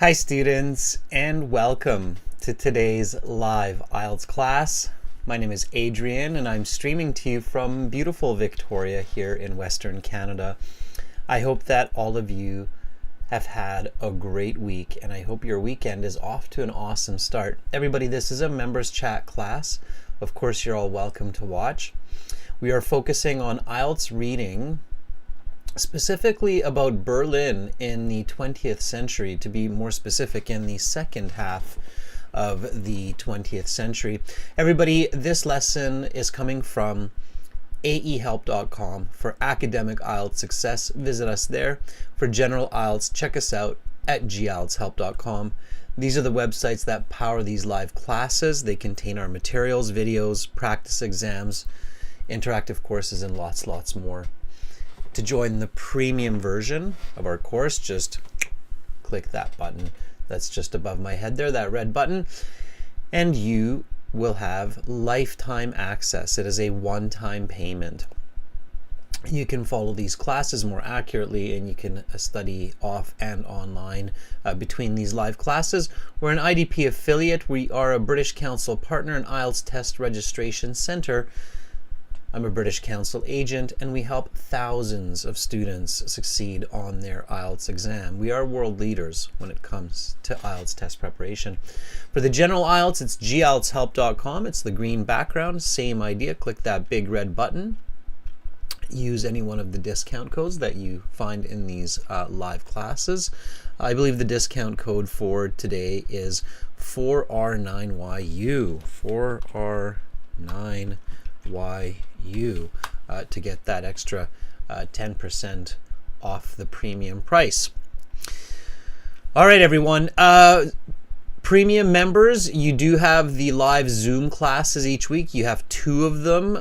Hi students, and welcome to today's live IELTS class. My name is Adrian and I'm streaming to you from beautiful Victoria here in Western Canada. I hope that all of you have had a great week and I hope your weekend is off to an awesome start. Everybody, this is a members chat class. Of course, you're all welcome to watch. We are focusing on IELTS reading, specifically about Berlin in the 20th century, to be more specific, in the second half of the 20th century. Everybody, this lesson is coming from aehelp.com. For academic IELTS success, visit us there. For general IELTS, check us out at gieltshelp.com. These are the websites that power these live classes. They contain our materials, videos, practice exams, interactive courses, and lots more. To join the premium version of our course, just click that button that's just above my head there, that red button, and you will have lifetime access. It is a one-time payment. You can follow these classes more accurately and you can study off and online between these live classes. We're an IDP affiliate. We are a British Council partner and IELTS Test Registration Center. I'm a British Council agent and we help thousands of students succeed on their IELTS exam. We are world leaders when it comes to IELTS test preparation. For the general IELTS, it's gieltshelp.com. It's the green background, same idea. Click that big red button. Use any one of the discount codes that you find in these live classes. I believe the discount code for today is 4R9YU. 4R9YU to get that extra 10% off the premium price. All right, everyone. Premium members, you do have the live Zoom classes each week. You have 2 of them.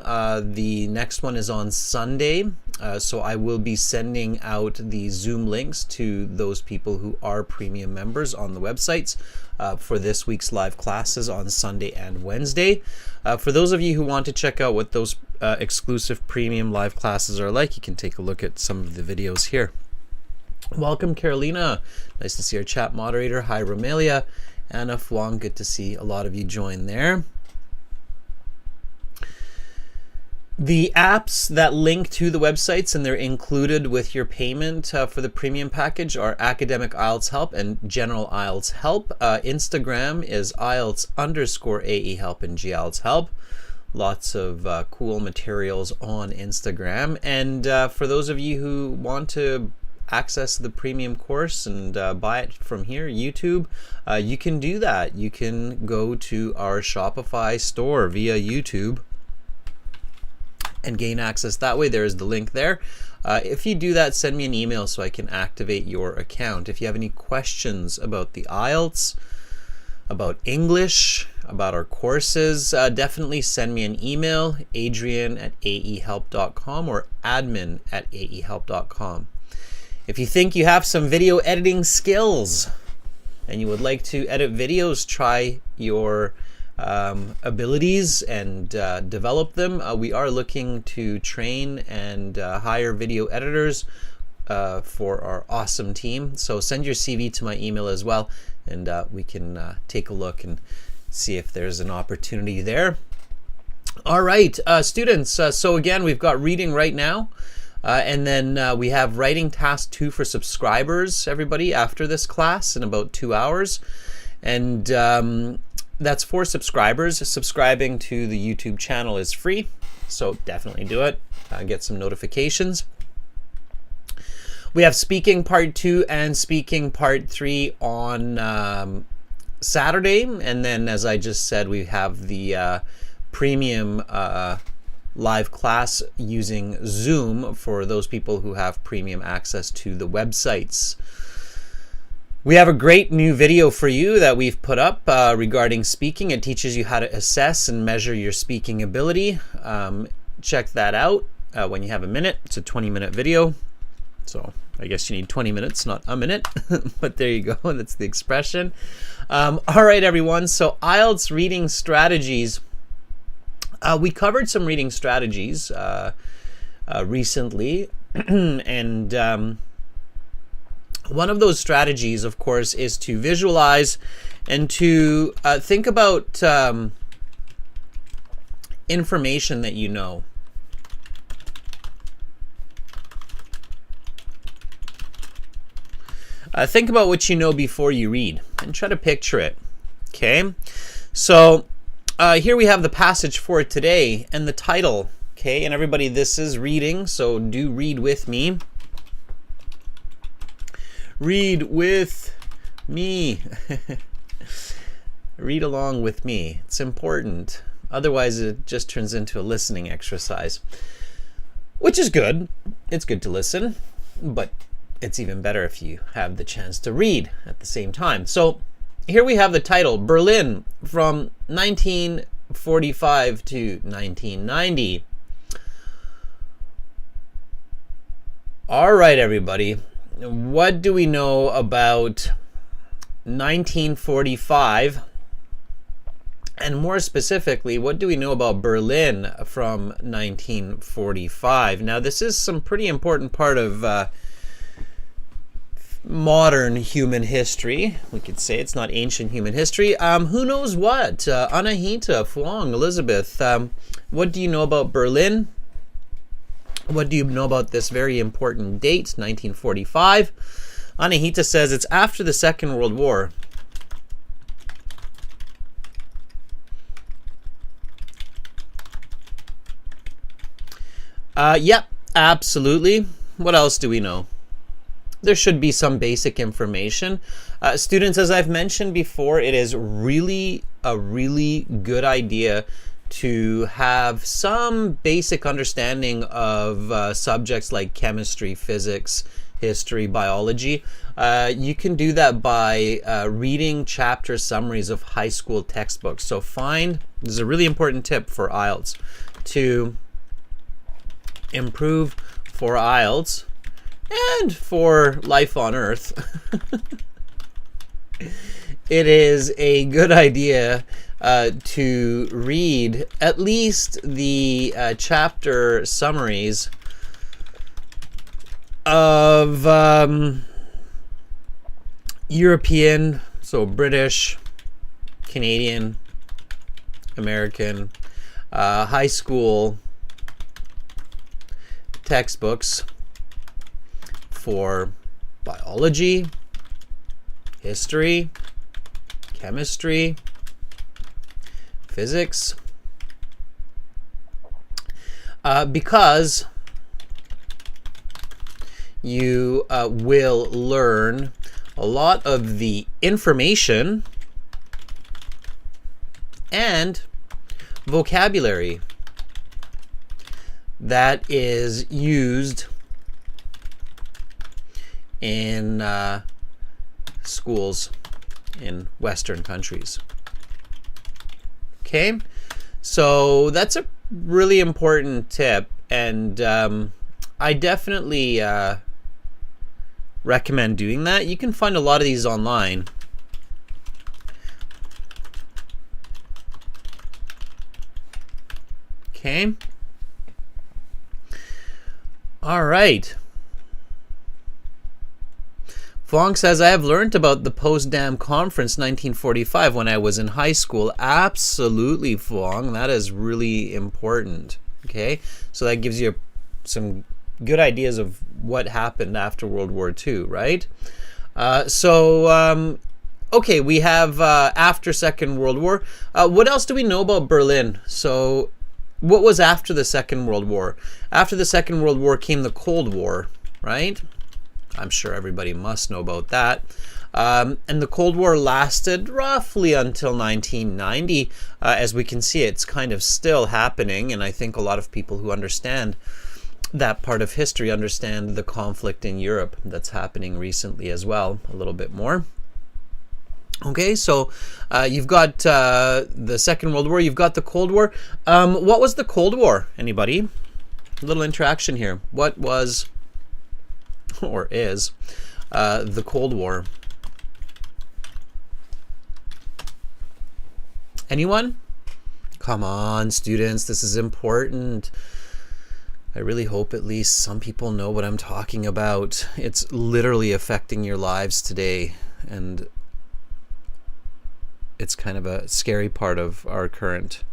The next one is on Sunday. So I will be sending out the Zoom links to those people who are premium members on the websites for this week's live classes on Sunday and Wednesday. For those of you who want to check out what those exclusive premium live classes are like, you can take a look at some of the videos here. Welcome, Carolina. Nice to see our chat moderator. Hi, Romelia. Anna Fwang, good to see a lot of you join there. The apps that link to the websites and they're included with your payment for the premium package are Academic IELTS Help and General IELTS Help. Instagram is IELTS_AE Help and GIELTS Help. Lots of cool materials on Instagram. And for those of you who want to access the premium course and buy it from here, YouTube, you can do that. You can go to our Shopify store via YouTube and gain access that way. There's the link there. If you do that, send me an email so I can activate your account. If you have any questions about the IELTS, about English, about our courses, definitely send me an email, adrian@aehelp.com or admin@aehelp.com. If you think you have some video editing skills and you would like to edit videos, try your abilities and develop them. We are looking to train and hire video editors for our awesome team. So send your CV to my email as well, and we can take a look and see if there's an opportunity there. All right, students. So again, we've got reading right now. And then we have writing task 2 for subscribers, everybody, after this class in about 2 hours. And that's for subscribers. Subscribing to the YouTube channel is free, so definitely do it. Get some notifications. We have speaking part 2 and speaking part 3 on Saturday. And then, as I just said, we have the premium live class using Zoom for those people who have premium access to the websites. We have a great new video for you that we've put up regarding speaking. It teaches you how to assess and measure your speaking ability. Check that out when you have a minute. It's a 20-minute video. So I guess you need 20 minutes, not a minute. But there you go. That's the expression. All right, everyone. So IELTS reading strategies. We covered some reading strategies recently. And One of those strategies, of course, is to visualize and to think about information that you know. Think about what you know before you read and try to picture it. Okay, so here we have the passage for today and the title. Okay, and everybody, this is reading, so do read with me. Read with me. Read along with me. It's important. Otherwise, it just turns into a listening exercise, which is good. It's good to listen, but it's even better if you have the chance to read at the same time. So here we have the title, Berlin from 1945 to 1990. All right, everybody. What do we know about 1945? And more specifically, what do we know about Berlin from 1945? Now, this is some pretty important part of modern human history. We could say it's not ancient human history. Who knows what? Anahita, Fuang, Elizabeth, what do you know about Berlin? What do you know about this very important date, 1945? Anahita says it's after the Second World War. Yep, absolutely. What else do we know? There should be some basic information. Students, as I've mentioned before, it is really a really good idea to have some basic understanding of subjects like chemistry, physics, history, biology. You can do that by reading chapter summaries of high school textbooks. So this is a really important tip for IELTS, to improve for IELTS and for life on Earth. It is a good idea to read at least the chapter summaries of European, so British, Canadian, American, high school textbooks for biology, history, chemistry, physics, because you will learn a lot of the information and vocabulary that is used in schools in Western countries. Okay, so that's a really important tip, and I definitely recommend doing that. You can find a lot of these online. Okay. All right. Fong says, I have learned about the Potsdam Conference 1945 when I was in high school. Absolutely, Fong. That is really important. Okay, so that gives you some good ideas of what happened after World War II, right? Okay, we have after Second World War. What else do we know about Berlin? So what was after the Second World War? After the Second World War came the Cold War, right? I'm sure everybody must know about that. And the Cold War lasted roughly until 1990. As we can see, it's kind of still happening, and I think a lot of people who understand that part of history understand the conflict in Europe that's happening recently as well, a little bit more. Okay, so you've got the Second World War, you've got the Cold War. What was the Cold War? Anybody? A little interaction here. What was or is the Cold War? Anyone? Come on, students, this is important. I really hope at least some people know what I'm talking about. It's literally affecting your lives today, and it's kind of a scary part of our current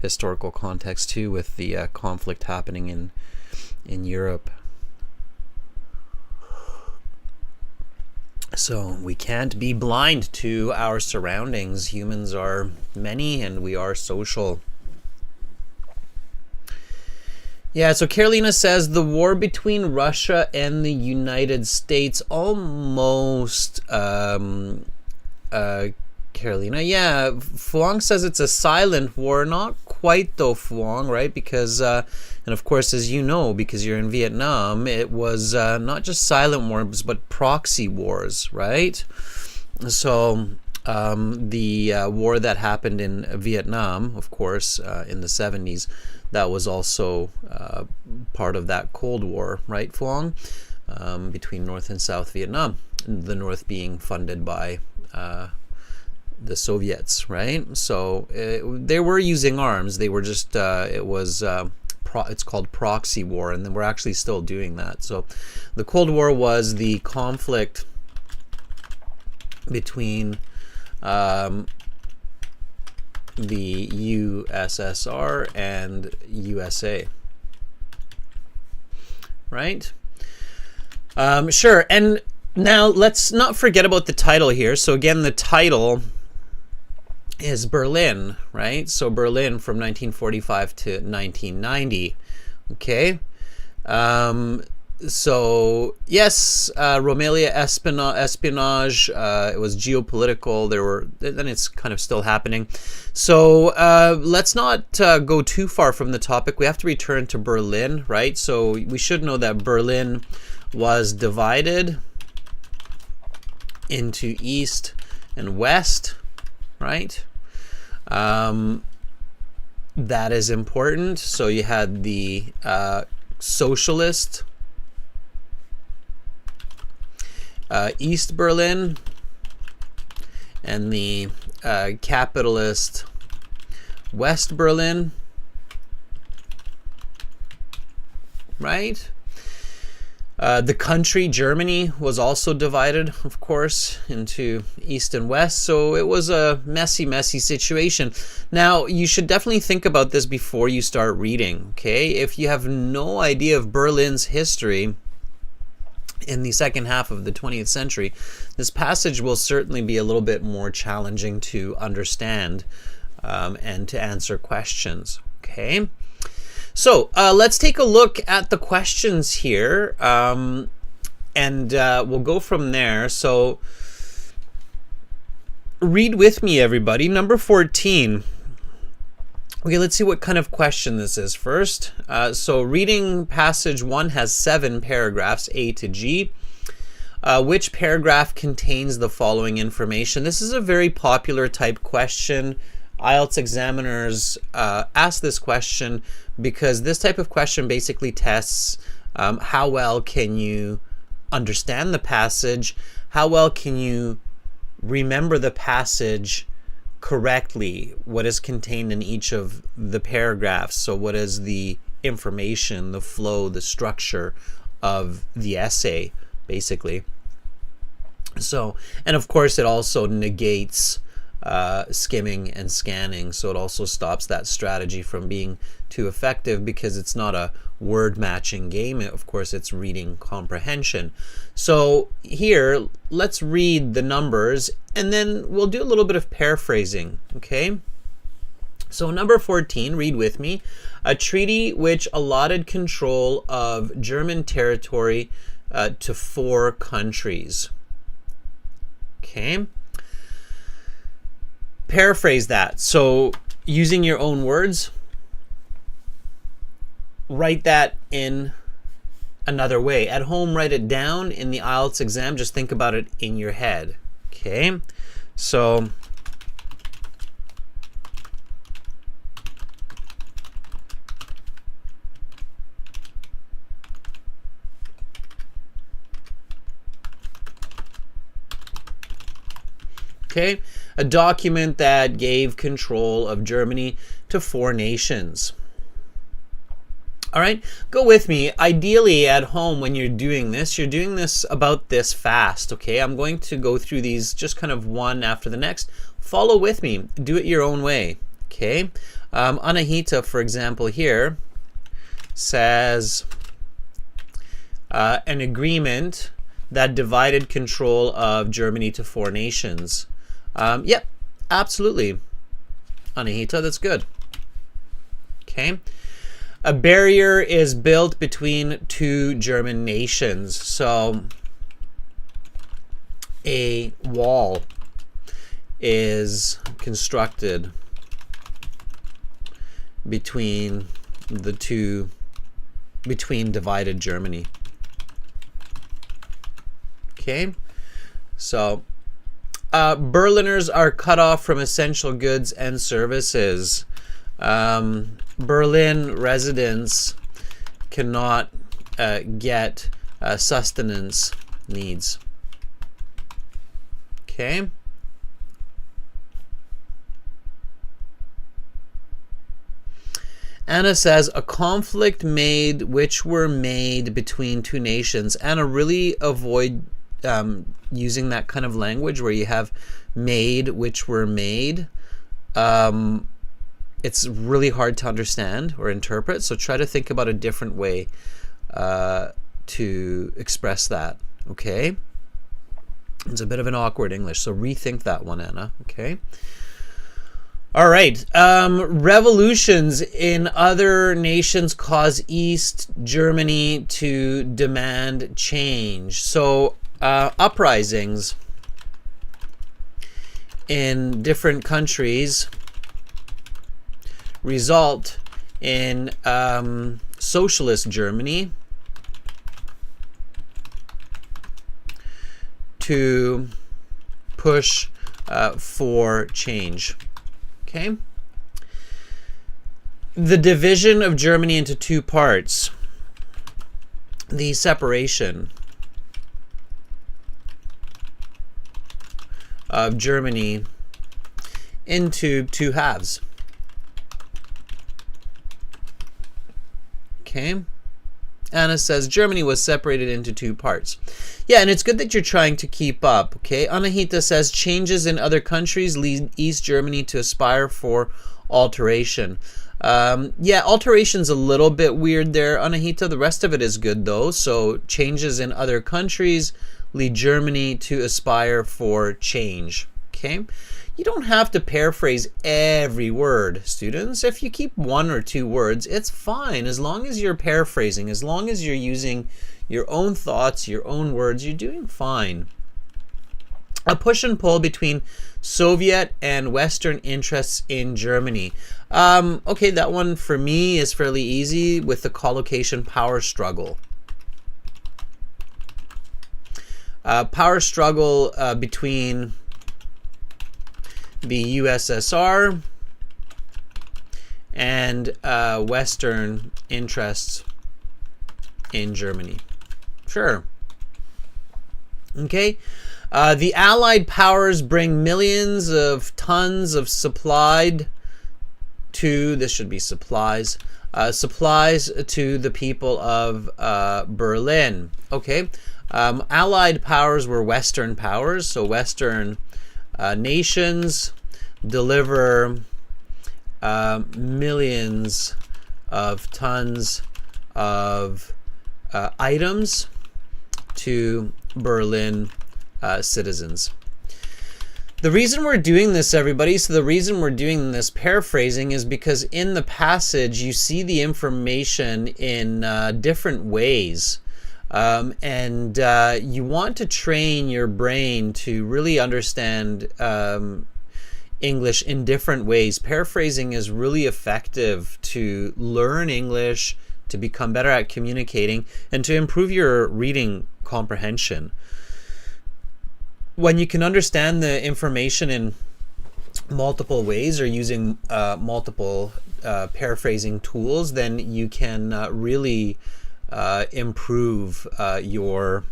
historical context too, with the conflict happening in Europe. So we can't be blind to our surroundings. Humans are many and we are social. Yeah, so Carolina says the war between Russia and the United States almost, Carolina. Yeah, Fuang says it's a silent war. Not quite though, Fuang, right? Because, and of course, as you know, because you're in Vietnam, it was not just silent wars, but proxy wars, right? So the war that happened in Vietnam, of course, in the 70s, that was also part of that Cold War, right, Phuong? Between North and South Vietnam, the North being funded by the Soviets, right? So they were using arms. They were just, it's called proxy war, and then we're actually still doing that. So the Cold War was the conflict between the USSR and USA, right? Sure. And now let's not forget about the title here. So again, the title is Berlin, right? So Berlin from 1945 to 1990. Okay. So yes, Romelia espionage. It was geopolitical. Then it's kind of still happening. So let's not go too far from the topic. We have to return to Berlin, right? So we should know that Berlin was divided into East and West, right? That is important. So you had the socialist East Berlin and the capitalist West Berlin, right? The country, Germany, was also divided, of course, into East and West. So it was a messy, messy situation. Now, you should definitely think about this before you start reading, okay? If you have no idea of Berlin's history in the second half of the 20th century, this passage will certainly be a little bit more challenging to understand and to answer questions, okay? So let's take a look at the questions here, and we'll go from there. So read with me, everybody. Number 14. Okay, let's see what kind of question this is first. So reading passage 1 has 7 paragraphs, A to G. Which paragraph contains the following information? This is a very popular type question. IELTS examiners ask this question because this type of question basically tests how well can you understand the passage, how well can you remember the passage correctly, what is contained in each of the paragraphs. So what is the information, the flow, the structure of the essay, basically. So, and of course it also negates skimming and scanning, so it also stops that strategy from being too effective because it's not a word matching game. Of course, it's reading comprehension. So here, let's read the numbers and then we'll do a little bit of paraphrasing, okay? So number 14, read with me. A treaty which allotted control of German territory to 4 countries. Okay. Paraphrase that. So using your own words, write that in another way. At home, write it down. In the IELTS exam, just think about it in your head. Okay. So okay, a document that gave control of Germany to 4 nations. All right, go with me. Ideally at home when you're doing this about this fast, okay? I'm going to go through these just kind of one after the next. Follow with me. Do it your own way, okay? Anahita, for example, here says an agreement that divided control of Germany to 4 nations. Yep, absolutely. Anahita, that's good. Okay. A barrier is built between 2 German nations. So a wall is constructed between between divided Germany. Okay. So Berliners are cut off from essential goods and services. Berlin residents cannot get sustenance needs. Okay. Anna says a conflict made which were made between 2 nations. Anna, really avoid using that kind of language where you have made which were made. It's really hard to understand or interpret, so try to think about a different way to express that, okay? It's a bit of an awkward English, so rethink that one, Anna, okay? All right, revolutions in other nations cause East Germany to demand change. So uprisings in different countries result in socialist Germany to push for change. Okay. The division of Germany into 2 parts, the separation of Germany into 2 halves. Okay. Anna says Germany was separated into 2 parts. Yeah, and it's good that you're trying to keep up. Okay. Anahita says changes in other countries lead East Germany to aspire for alteration. Yeah, alteration's a little bit weird there, Anahita. The rest of it is good though. So changes in other countries lead Germany to aspire for change. Okay. You don't have to paraphrase every word, students. If you keep 1 or 2 words, it's fine. As long as you're paraphrasing, as long as you're using your own thoughts, your own words, you're doing fine. A push and pull between Soviet and Western interests in Germany. Okay, that one for me is fairly easy with the collocation power struggle. Power struggle between the USSR and Western interests in Germany. Sure. Okay. The Allied powers bring millions of tons of supplies to the people of Berlin. Okay. Allied powers were Western powers, so Western nations deliver millions of tons of items to Berlin citizens. The reason we're doing this, everybody, so the reason we're doing this paraphrasing is because in the passage you see the information in different ways. And you want to train your brain to really understand English in different ways. Paraphrasing is really effective to learn English, to become better at communicating, and to improve your reading comprehension. When you can understand the information in multiple ways or using multiple paraphrasing tools, then you can really improve your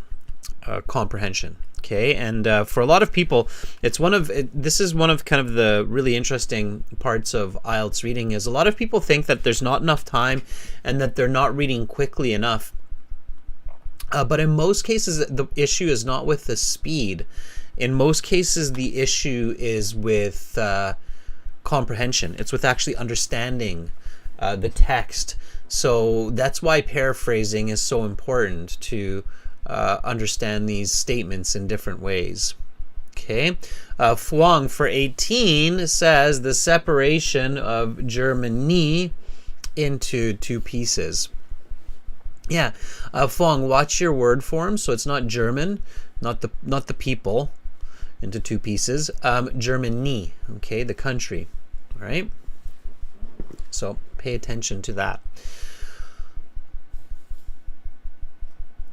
comprehension. Okay, and for a lot of people, this is one of kind of the really interesting parts of IELTS reading is a lot of people think that there's not enough time and that they're not reading quickly enough. But in most cases, the issue is not with the speed. In most cases, the issue is with comprehension. It's with actually understanding the text. So that's why paraphrasing is so important, to understand these statements in different ways. Okay, Fuang for 18 says the separation of Germany into two pieces. Yeah, Fuang, watch your word form. So it's not German, not the people, into two pieces. Germany, okay, the country. All right. So pay attention to that.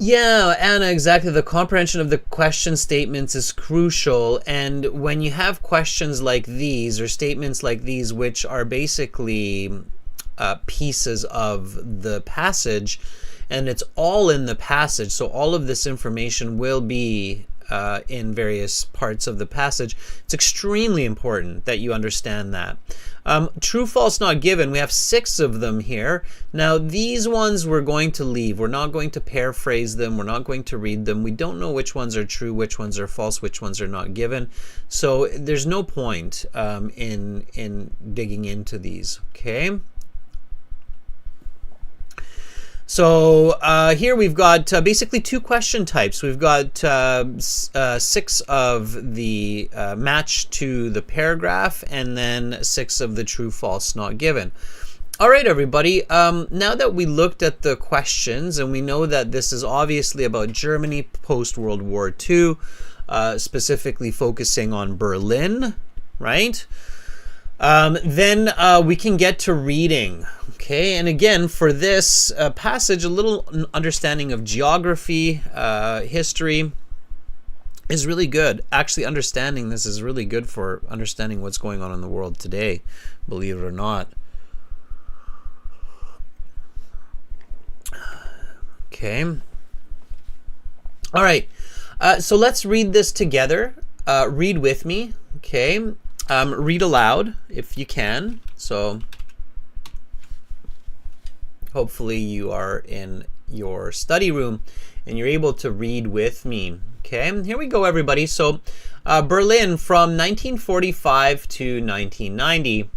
Yeah, Anna, exactly. The comprehension of the question statements is crucial. And when you have questions like these or statements like these, which are basically pieces of the passage, and it's all in the passage, so all of this information will be in various parts of the passage, it's extremely important that you understand that. True, false, not given. We have 6 of them here. Now, these ones we're going to leave. We're not going to paraphrase them. We're not going to read them. We don't know which ones are true, which ones are false, which ones are not given. So there's no point in digging into these. Okay. So here we've got basically 2 question types. We've got 6 of the match to the paragraph, and then 6 of the true, false, not given. All right, everybody. Now that we looked at the questions and we know that this is obviously about Germany post-World War II, specifically focusing on Berlin, right? Then we can get to reading. Okay, and again, for this passage, a little understanding of geography, history is really good. Actually, understanding this is really good for understanding what's going on in the world today, believe it or not. Okay. All right, so let's read this together. Read with me, okay? Read aloud if you can. So hopefully you are in your study room and you're able to read with me. Okay, here we go, everybody. So Berlin from 1945 to 1990.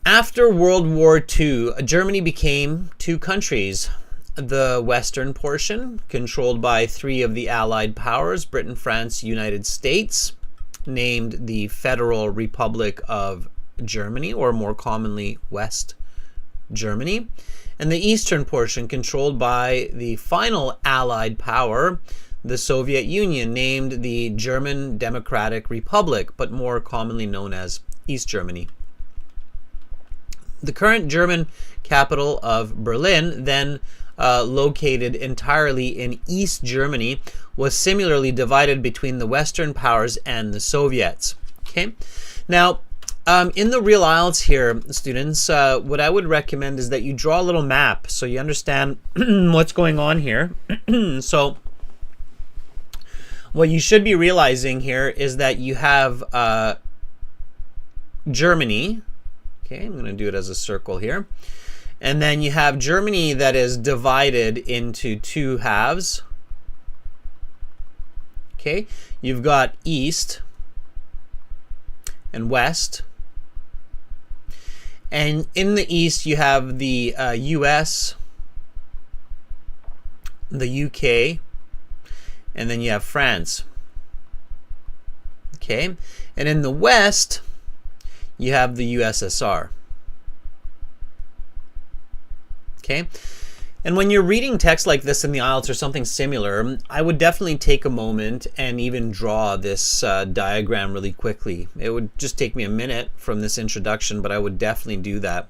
After World War II, Germany became 2 countries. The western portion, controlled by 3 of the Allied powers, Britain, France, United States, named the Federal Republic of Germany, or more commonly West Germany, and the eastern portion, controlled by the final Allied power, the Soviet Union, named the German Democratic Republic, but more commonly known as East Germany. The current German capital of Berlin, then located entirely in East Germany, was similarly divided between the Western powers and the Soviets. Okay, now in the real IELTS here, students, what I would recommend is that you draw a little map so you understand what's going on here. So what you should be realizing here is that you have Germany. Okay, I'm going to do it as a circle here. And then you have Germany that is divided into 2 halves. Okay, you've got East and West. And in the East, you have the US, the UK, and then you have France. Okay, and in the West, you have the USSR. Okay, and when you're reading text like this in the IELTS or something similar, I would definitely take a moment and even draw this diagram really quickly. It would just take me a minute from this introduction, but I would definitely do that.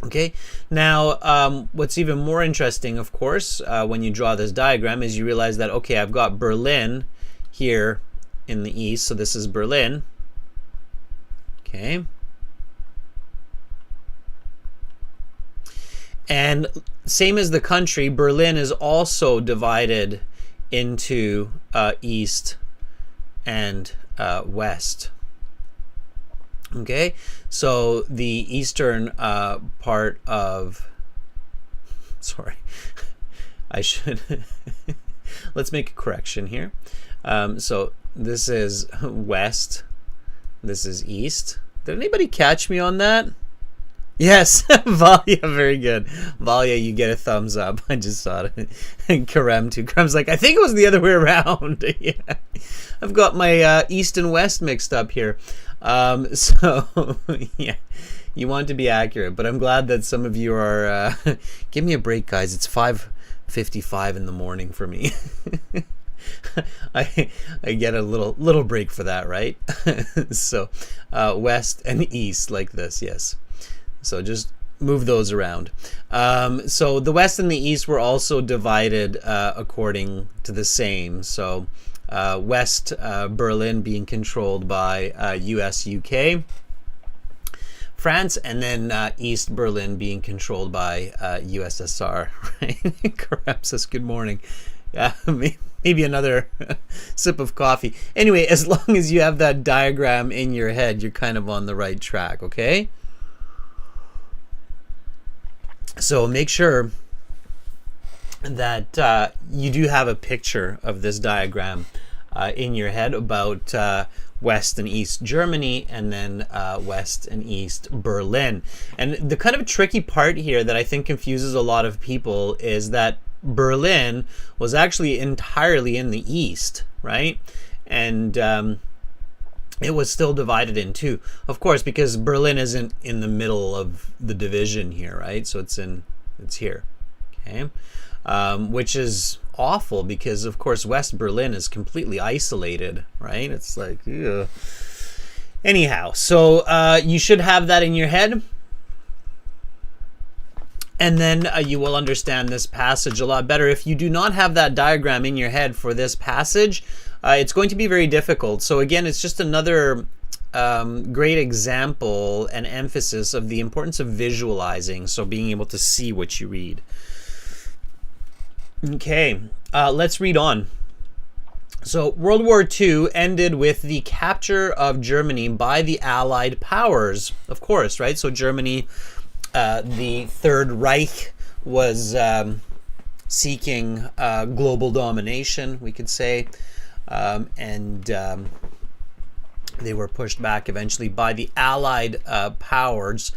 Okay, now what's even more interesting, of course, when you draw this diagram is you realize that, okay, I've got Berlin here in the east, so this is Berlin. Okay. And same as the country, Berlin is also divided into east and west. Okay, so the eastern part of, sorry, I should, let's make a correction here. So this is west, this is east. Did anybody catch me on that? Yes, Valia, very good. Valia, you get a thumbs up. I just saw it. And Karem too. Karem's like, I think it was the other way around. Yeah, I've got my east and west mixed up here. So yeah, you want to be accurate, but I'm glad that some of you are. Give me a break, guys. It's 5:55 in the morning for me. I get a little break for that, right? So west and east like this, yes. So just move those around. So the west and the east were also divided according to the same. So west Berlin being controlled by US, UK, France, and then East Berlin being controlled by USSR. Right? Karem says good morning. Yeah, maybe another sip of coffee. Anyway, as long as you have that diagram in your head, you're kind of on the right track, okay? So make sure that you do have a picture of this diagram in your head about West and East Germany, and then West and East Berlin. And the kind of tricky part here that I think confuses a lot of people is that Berlin was actually entirely in the east, right? And it was still divided in two, of course, because Berlin isn't in the middle of the division here, right? So it's here, okay? Which is awful because, of course, West Berlin is completely isolated, right? It's like, ugh. Anyhow, so you should have that in your head. And then you will understand this passage a lot better. If you do not have that diagram in your head for this passage, it's going to be very difficult. So again, it's just another great example and emphasis of the importance of visualizing, so being able to see what you read. Okay, let's read on. So World War II ended with the capture of Germany by the Allied powers, of course, right? So Germany, the Third Reich, was seeking global domination, we could say, and they were pushed back eventually by the Allied powers.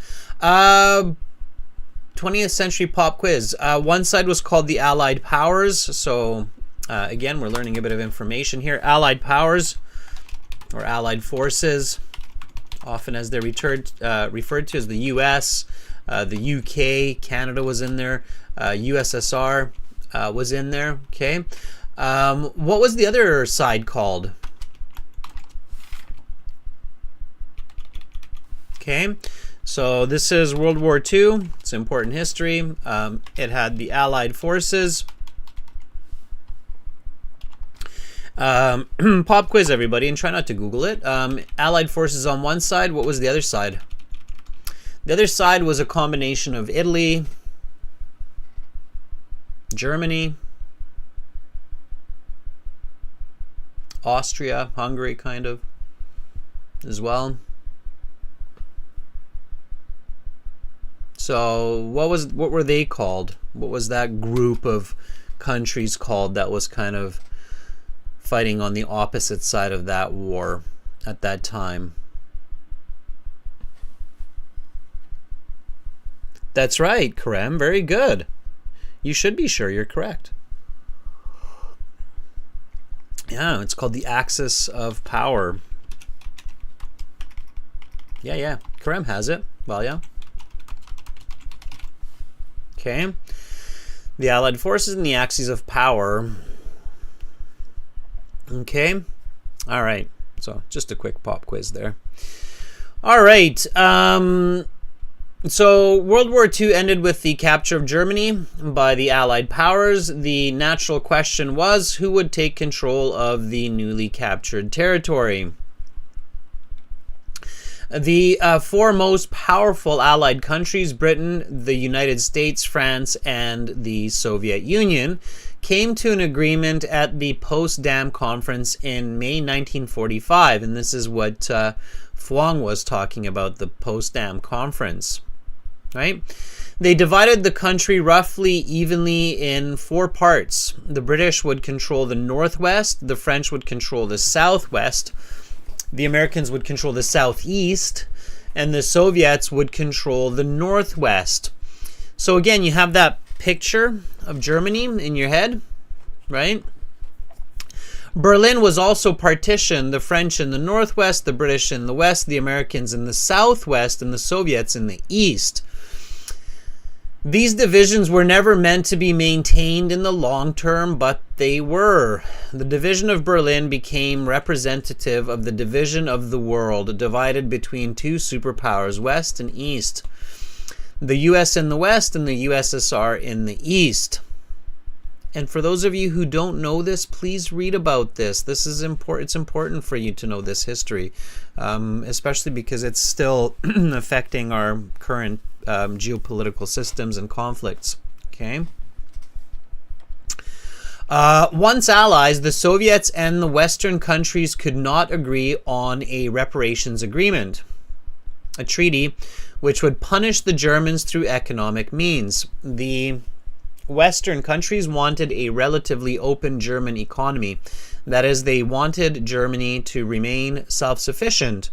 20th century pop quiz. One side was called the Allied powers. So again, we're learning a bit of information here. Allied powers, or Allied forces, often as they're referred to as the US, the UK, Canada was in there, USSR was in there. Okay, what was the other side called? Okay, so this is World War II. It's important history. It had the Allied forces. Pop quiz, everybody, and try not to Google it. Allied forces on one side. What was the other side? The other side was a combination of Italy, Germany, Austria, Hungary, kind of, as well. So what were they called? What was that group of countries called that was kind of fighting on the opposite side of that war at that time? That's right, Karem. Very good. You should be sure you're correct. Yeah, it's called the Axis of Power. Yeah. Karem has it. Well, yeah. Okay. The Allied forces and the Axis of Power. Okay. All right. So just a quick pop quiz there. All right. So World War II ended with the capture of Germany by the Allied powers. The natural question was, who would take control of the newly captured territory? The four most powerful Allied countries, Britain, the United States, France, and the Soviet Union, came to an agreement at the Potsdam Conference in May 1945, and this is what Fuang was talking about, the Potsdam Conference, right? They divided the country roughly evenly in 4 parts. The British would control the northwest, the French would control the southwest, the Americans would control the southeast, and the Soviets would control the northwest. So again, you have that picture of Germany in your head, right? Berlin was also partitioned, the French in the northwest, the British in the west, the Americans in the southwest, and the Soviets in the east. These divisions were never meant to be maintained in the long term, but they were. The division of Berlin became representative of the division of the world, divided between 2 superpowers, West and East. The US in the West and the USSR in the East. And for those of you who don't know this, please read about this. This is important. It's important for you to know this history, especially because it's still affecting our current geopolitical systems and conflicts. Okay. Once allies, the Soviets and the Western countries could not agree on a reparations agreement, a treaty which would punish the Germans through economic means. The Western countries wanted a relatively open German economy. That is, they wanted Germany to remain self-sufficient.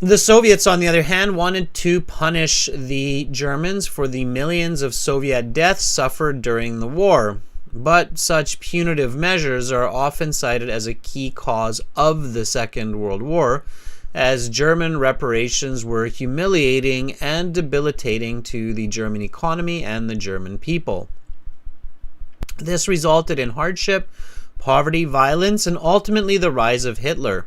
The Soviets, on the other hand, wanted to punish the Germans for the millions of Soviet deaths suffered during the war. But such punitive measures are often cited as a key cause of the Second World War, as German reparations were humiliating and debilitating to the German economy and the German people. This resulted in hardship, poverty, violence, and ultimately the rise of Hitler.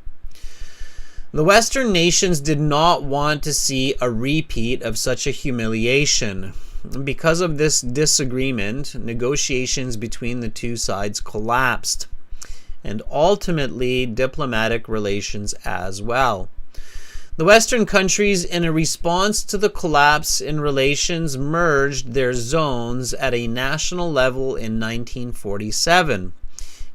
The Western nations did not want to see a repeat of such a humiliation. Because of this disagreement, negotiations between the 2 sides collapsed, and ultimately diplomatic relations as well. The Western countries, in a response to the collapse in relations, merged their zones at a national level in 1947.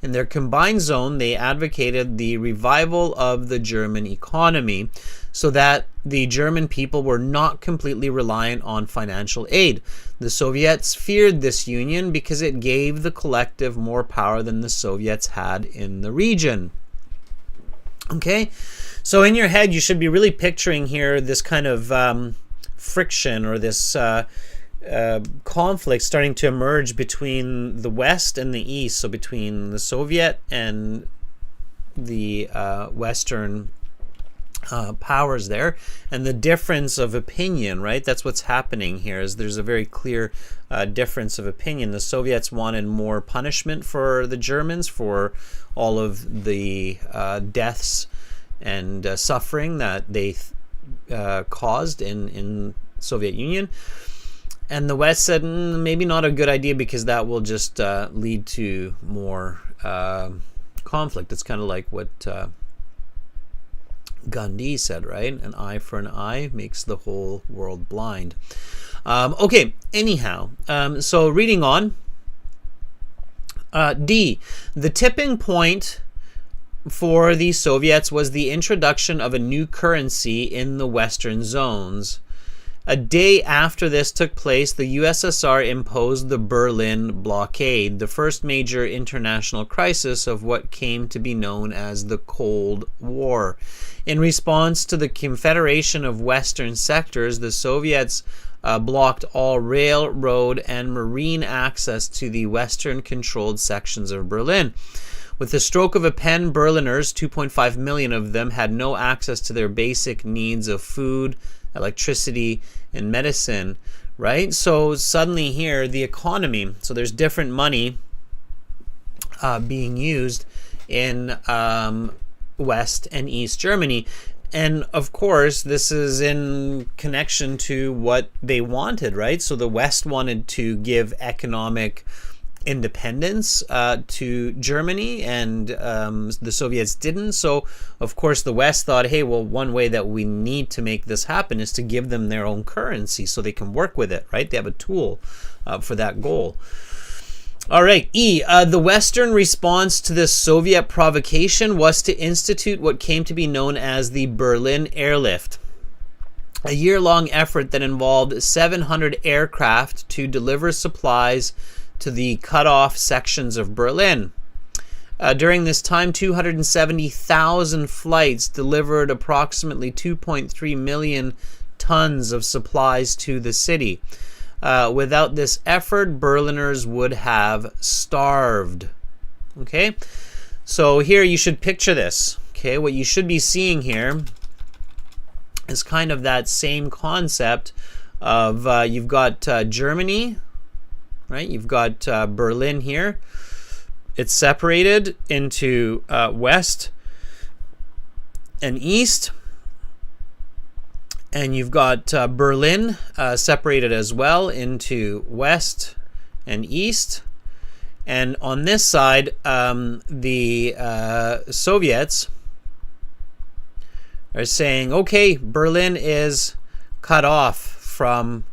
In their combined zone, they advocated the revival of the German economy so that the German people were not completely reliant on financial aid. The Soviets feared this union because it gave the collective more power than the Soviets had in the region. Okay, so in your head, you should be really picturing here this kind of friction or this conflict starting to emerge between the West and the East, so between the Soviet and the Western powers there, and the difference of opinion, right? That's what's happening here, is there's a very clear difference of opinion. The Soviets wanted more punishment for the Germans for all of the deaths and suffering that they caused in Soviet Union. And the West said, maybe not a good idea because that will just lead to more conflict. It's kind of like what Gandhi said, right? An eye for an eye makes the whole world blind. Okay, anyhow, so reading on. D, the tipping point for the Soviets was the introduction of a new currency in the Western zones. A day after this took place, the USSR imposed the Berlin blockade, the first major international crisis of what came to be known as the Cold War. In response to the Confederation of Western sectors, the Soviets blocked all rail, road, and marine access to the Western-controlled sections of Berlin. With the stroke of a pen, Berliners, 2.5 million of them, had no access to their basic needs of food, electricity, and medicine, right? So suddenly here, the economy, so there's different money being used in West and East Germany. And of course, this is in connection to what they wanted, right? So the West wanted to give economic independence to Germany, and the Soviets didn't. So of course the West thought, hey, well, one way that we need to make this happen is to give them their own currency so they can work with it, right? They have a tool for that goal. All right, E. The Western response to this Soviet provocation was to institute what came to be known as the Berlin Airlift, a year-long effort that involved 700 aircraft to deliver supplies to the cut-off sections of Berlin. During this time, 270,000 flights delivered approximately 2.3 million tons of supplies to the city. Without this effort, Berliners would have starved. Okay, so here you should picture this. Okay, what you should be seeing here is kind of that same concept of you've got Germany, right? You've got Berlin here. It's separated into west and east. And you've got Berlin separated as well into west and east. And on this side, the Soviets are saying, okay, Berlin is cut off from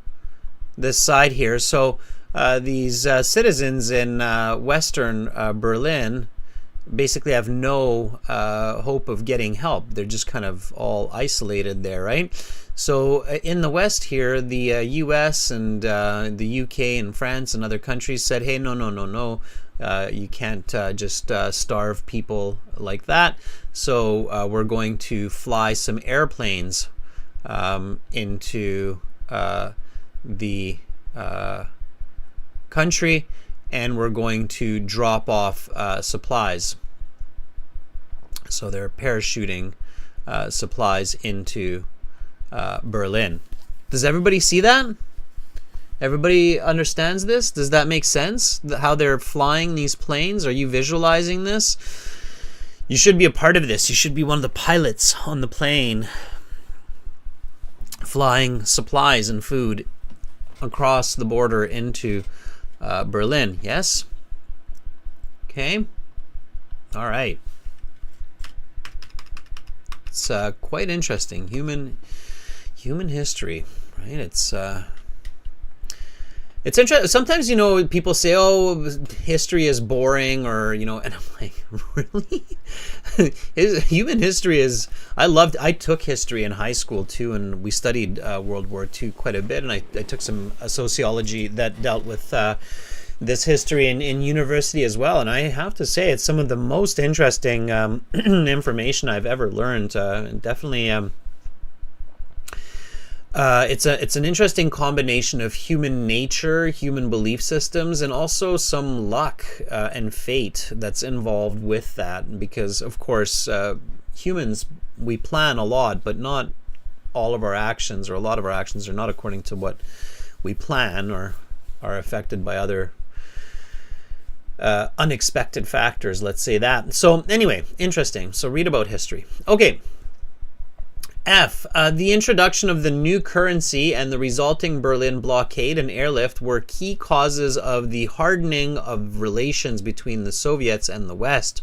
this side here. So these citizens in western Berlin basically have no hope of getting help. They're just kind of all isolated there, right? So in the West here, the US and the UK and France and other countries said, hey, no. You can't just starve people like that. So we're going to fly some airplanes into the country, and we're going to drop off supplies. So they're parachuting supplies into Berlin. Does everybody see that? Everybody understands this? Does that make sense? How they're flying these planes? Are you visualizing this? You should be a part of this. You should be one of the pilots on the plane flying supplies and food across the border into Berlin. Yes? Okay. All right. It's quite interesting. Human history, right? It's interesting. Sometimes, people say, oh, history is boring, or, and I'm like, really? Human history is, I took history in high school too, and we studied World War II quite a bit, and I took some sociology that dealt with this history in university as well, and I have to say it's some of the most interesting information I've ever learned, and definitely it's an interesting combination of human nature, human belief systems, and also some luck and fate that's involved with that. Because, of course, humans, we plan a lot, but not all of our actions, or a lot of our actions, are not according to what we plan, or are affected by other unexpected factors, let's say that. So anyway, interesting. So read about history. Okay. F. The introduction of the new currency and the resulting Berlin blockade and airlift were key causes of the hardening of relations between the Soviets and the West.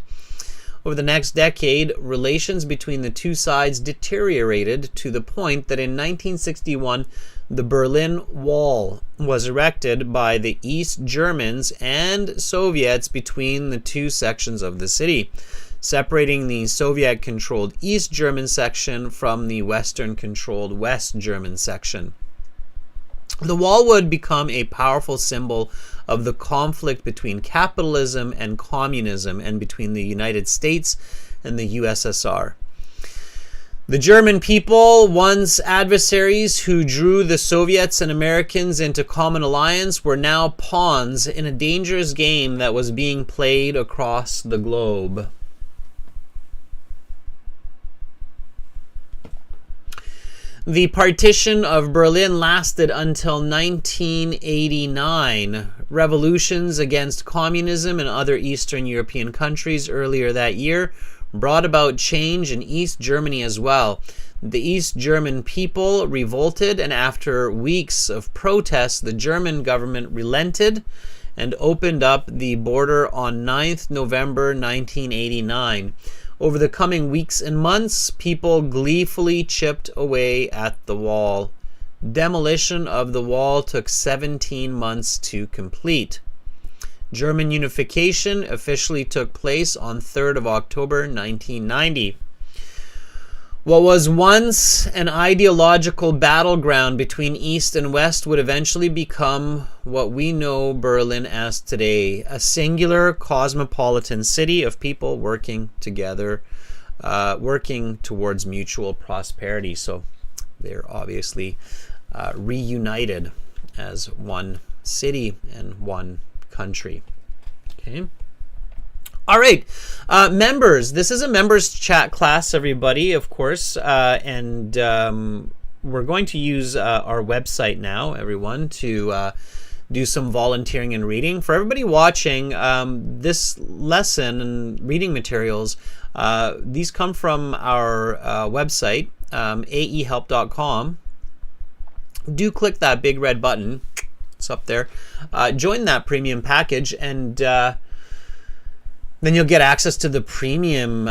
Over the next decade, relations between the two sides deteriorated to the point that in 1961, the Berlin Wall was erected by the East Germans and Soviets between the two sections of the city, separating the Soviet-controlled East German section from the Western-controlled West German section. The wall would become a powerful symbol of the conflict between capitalism and communism, and between the United States and the USSR. The German people, once adversaries who drew the Soviets and Americans into common alliance, were now pawns in a dangerous game that was being played across the globe. The partition of Berlin lasted until 1989. Revolutions against communism in other Eastern European countries earlier that year brought about change in East Germany as well. The East German people revolted, and after weeks of protests, the German government relented and opened up the border on 9th November 1989. Over the coming weeks and months, people gleefully chipped away at the wall. Demolition of the wall took 17 months to complete. German unification officially took place on 3rd of October 1990. What was once an ideological battleground between East and West would eventually become what we know Berlin as today, a singular cosmopolitan city of people working together, working towards mutual prosperity. So they're obviously reunited as one city and one country. Okay. All right, members, this is a members chat class, everybody, of course, and we're going to use our website now, everyone, to do some volunteering and reading. For everybody watching, this lesson and reading materials, these come from our website, aehelp.com. Do click that big red button. It's up there. Join that premium package, and then you'll get access to the premium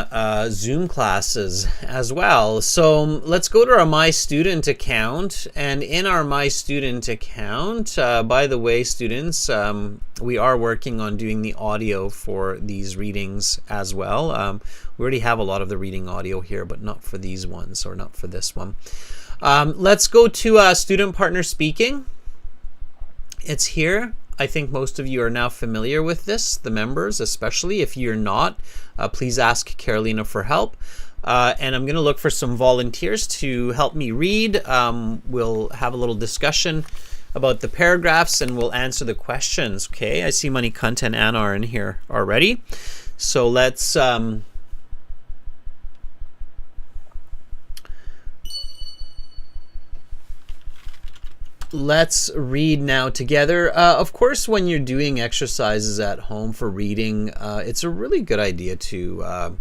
Zoom classes as well. So let's go to our My Student account. And in our My Student account, by the way, students, we are working on doing the audio for these readings as well. We already have a lot of the reading audio here, but not for these ones, or not for this one. Let's go to Student Partner Speaking. It's here. I think most of you are now familiar with this, the members especially. If you're not, please ask Carolina for help. And I'm going to look for some volunteers to help me read. We'll have a little discussion about the paragraphs and we'll answer the questions. Okay, I see Manikanta and Anna are in here already. So let's read now together. Of course, when you're doing exercises at home for reading, it's a really good idea to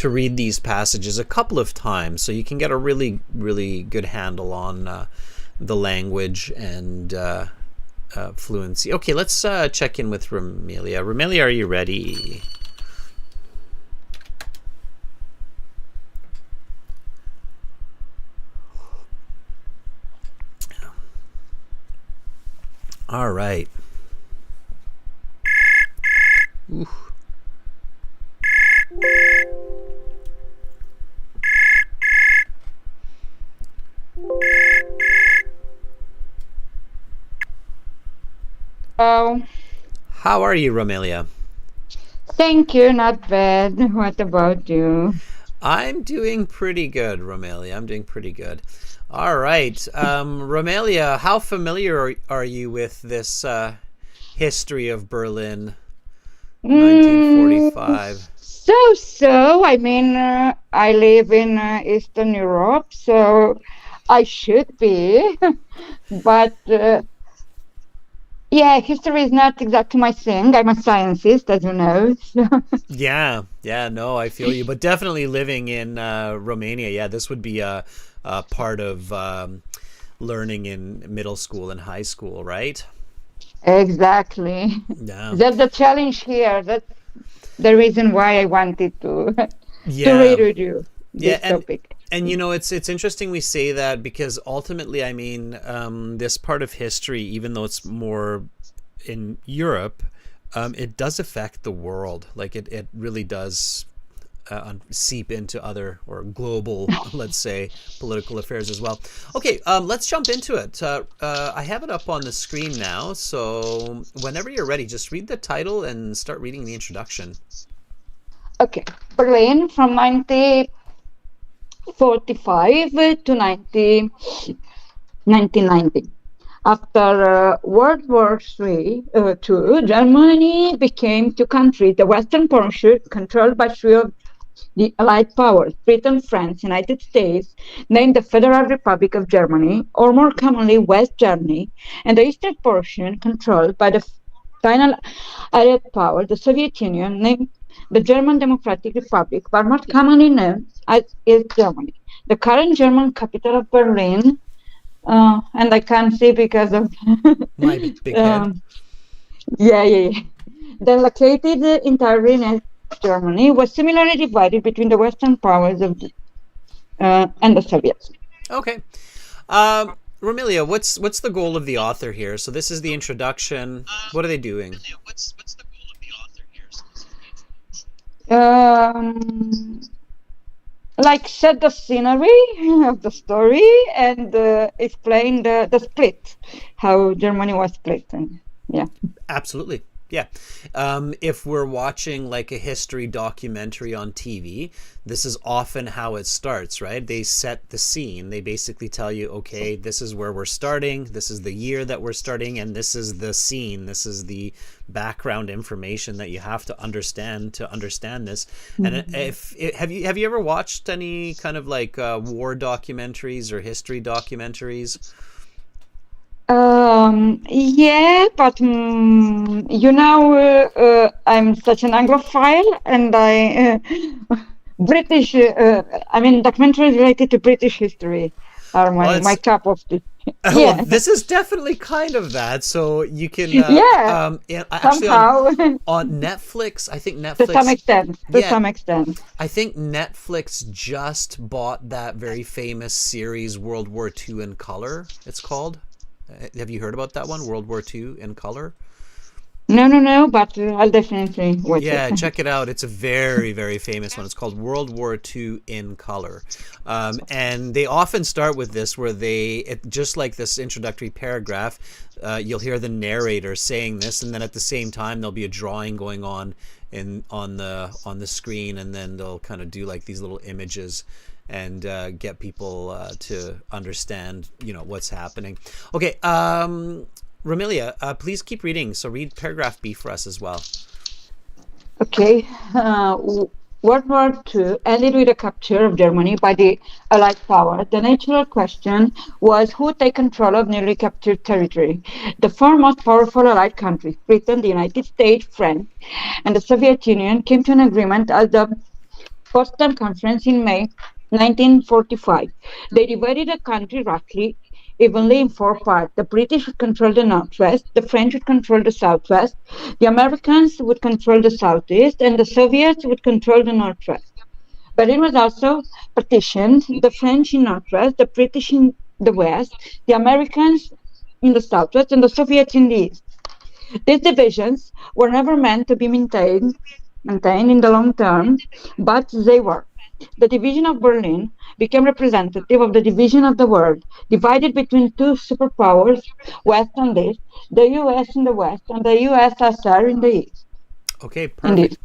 read these passages a couple of times so you can get a really, really good handle on the language and fluency. Okay, let's check in with Romelia. Romelia, are you ready? All right. Ooh. How are you, Romelia? Thank you, not bad. What about you? I'm doing pretty good, Romelia. I'm doing pretty good. All right. Romelia, how familiar are you with this history of Berlin, 1945? So. I mean, I live in Eastern Europe, so I should be. But yeah, history is not exactly my thing. I'm a scientist, as you know. So. Yeah, no, I feel you. But definitely living in Romania, yeah, this would be a part of learning in middle school and high school, right? Exactly. Yeah. That's the challenge here. That's the reason why I wanted to read with you this topic. And you know, it's interesting we say that because ultimately, I mean, this part of history, even though it's more in Europe, it does affect the world. Like it really does seep into other or global, let's say, political affairs as well. Okay, let's jump into it. I have it up on the screen now, so whenever you're ready, just read the title and start reading the introduction. Okay, Berlin from 1945 to 1990. After World War II, Germany became two countries. The western portion, controlled by three of the Allied powers, Britain, France, United States, named the Federal Republic of Germany, or more commonly West Germany, and the eastern portion, controlled by the final Allied power, the Soviet Union, named the German Democratic Republic, but more commonly known as East Germany. The current German capital of Berlin, and I can't see because of my big head. Yeah. Then located entirely in Germany, was similarly divided between the Western powers of and the Soviets. Okay. Romelia, what's the goal of the author here? So this is the introduction. What are they doing? Um, like set the scenery of the story and explain the split, how Germany was split, and yeah. Absolutely. Yeah. If we're watching like a history documentary on TV, this is often how it starts, right? They set the scene. They basically tell you, okay, this is where we're starting. This is the year that we're starting, and this is the scene. This is the background information that you have to understand this. And if have you ever watched any kind of like war documentaries or history documentaries? Yeah, but I'm such an Anglophile, and British. I mean, documentaries related to British history are Well, my it's cup of tea. well, Yeah, this is definitely kind of that. So you can yeah, yeah, actually somehow, on Netflix, I think to some Netflix, extent, to yeah, some extent. I think Netflix just bought that very famous series World War II in color. It's called. Have you heard about that one, World War II in color? No, no, no, but I'll definitely watch it. Yeah, check it out. It's a very, very famous one. It's called World War II in Color. And they often start with this where just like this introductory paragraph, you'll hear the narrator saying this, and then at the same time, there'll be a drawing going on on the screen, and then they'll kind of do like these little images and get people to understand, what's happening. Okay, Romelia, please keep reading. So read paragraph B for us as well. Okay. World War II ended with the capture of Germany by the Allied power. The natural question was who would take control of newly captured territory. The four most powerful Allied countries, Britain, the United States, France, and the Soviet Union, came to an agreement at the Potsdam Conference in May 1945. They divided the country roughly evenly in four parts. The British would control the northwest, the French would control the southwest, the Americans would control the southeast, and the Soviets would control the northwest. Berlin was also partitioned, the French in northwest, the British in the west, the Americans in the southwest, and the Soviets in the east. These divisions were never meant to be maintained in the long term, but they were. The division of Berlin became representative of the division of the world, divided between two superpowers, West and East, the US in the West and the USSR in the East. Okay, perfect. Indeed.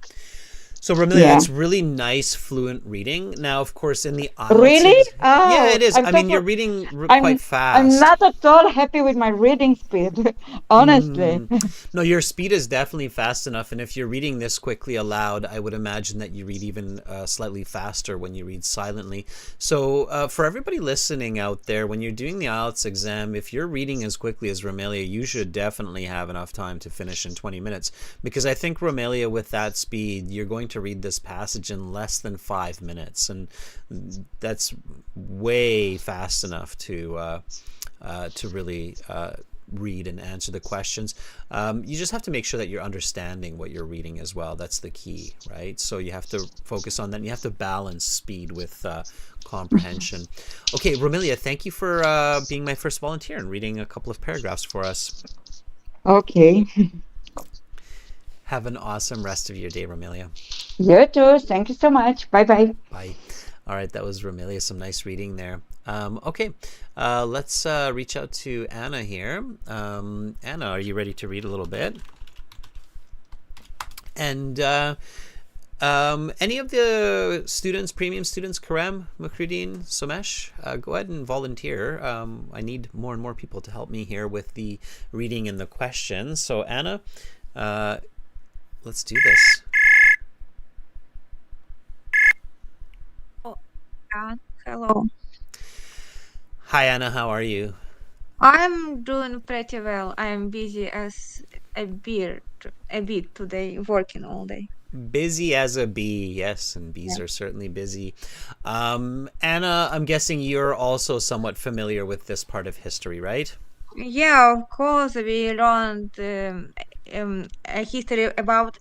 So, Romelia, Yeah. that's really nice, fluent reading. Now, of course, in the IELTS, Really? yeah, it Oh, is. I'm I so mean, you're reading quite I'm fast. not at all happy with my reading speed, honestly. No, your speed is definitely fast enough, and if you're reading this quickly aloud, I would imagine that you read even slightly faster when you read silently. So, for everybody listening out there, when you're doing the IELTS exam, if you're reading as quickly as Romelia, you should definitely have enough time to finish in 20 minutes. Because I think, Romelia, with that speed, you're going to read this passage in less than 5 minutes, and that's way fast enough to really read and answer the questions. You just have to make sure that you're understanding what you're reading as well. That's the key, right? So you have to focus on that. And you have to balance speed with comprehension. Okay, Romelia, thank you for being my first volunteer and reading a couple of paragraphs for us. Okay. Have an awesome rest of your day, Romelia. You too. Thank you so much. Bye bye. Bye. All right, that was Romelia. Some nice reading there. Okay, let's reach out to Anna here. Anna, are you ready to read a little bit? And any of the students, premium students, Karem, Makrudin, Somesh, go ahead and volunteer. I need more and more people to help me here with the reading and the questions. So Anna, let's do this. Hello. Hi Anna, how are you? I'm doing pretty well. I'm busy as a bit today, working all day. Busy as a bee, yes, and bees Yeah. are certainly busy. Anna, I'm guessing you're also somewhat familiar with this part of history, right? Yeah, of course, we learned a history about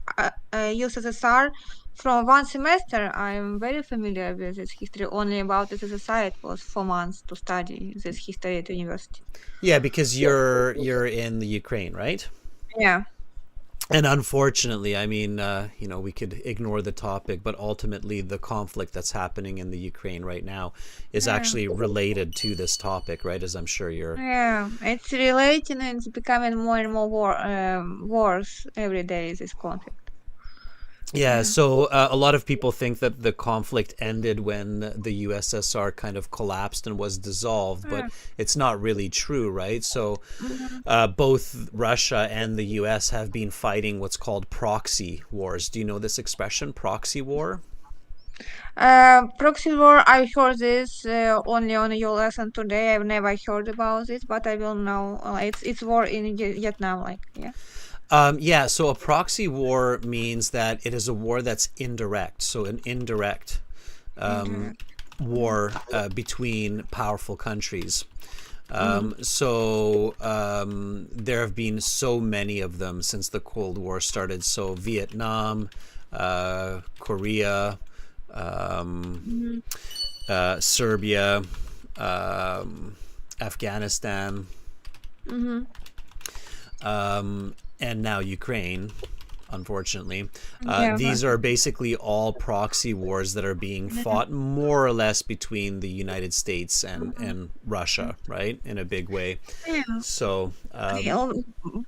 USSR from one semester, I'm very familiar with this history. Only about the SSI, it was 4 months to study this history at university. Yeah, because you're in the Ukraine, right? Yeah. And unfortunately, I mean, we could ignore the topic, but ultimately, the conflict that's happening in the Ukraine right now is Yeah. actually related to this topic, right? As I'm sure you're. Yeah, it's relating and it's becoming more and more wars every day, this conflict. Yeah, Yeah. so a lot of people think that the conflict ended when the USSR kind of collapsed and was dissolved, but Yeah. it's not really true, right? So Mhm. both Russia and the US have been fighting what's called proxy wars. Do you know this expression, proxy war? Proxy war, I heard this only on your lesson today. I've never heard about this, but I will know. It's war in Vietnam, like, yeah. Yeah, so a proxy war means that it is a war that's indirect, so an indirect Indirect. war between powerful countries. Mm-hmm. There have been so many of them since the Cold War started. So Vietnam, Korea, um, Mm-hmm. Serbia, um, Afghanistan, Mm-hmm. and now Ukraine, unfortunately. Yeah, but, These are basically all proxy wars that are being fought more or less between the United States and Russia, right? In a big way. yeah. So, Yeah,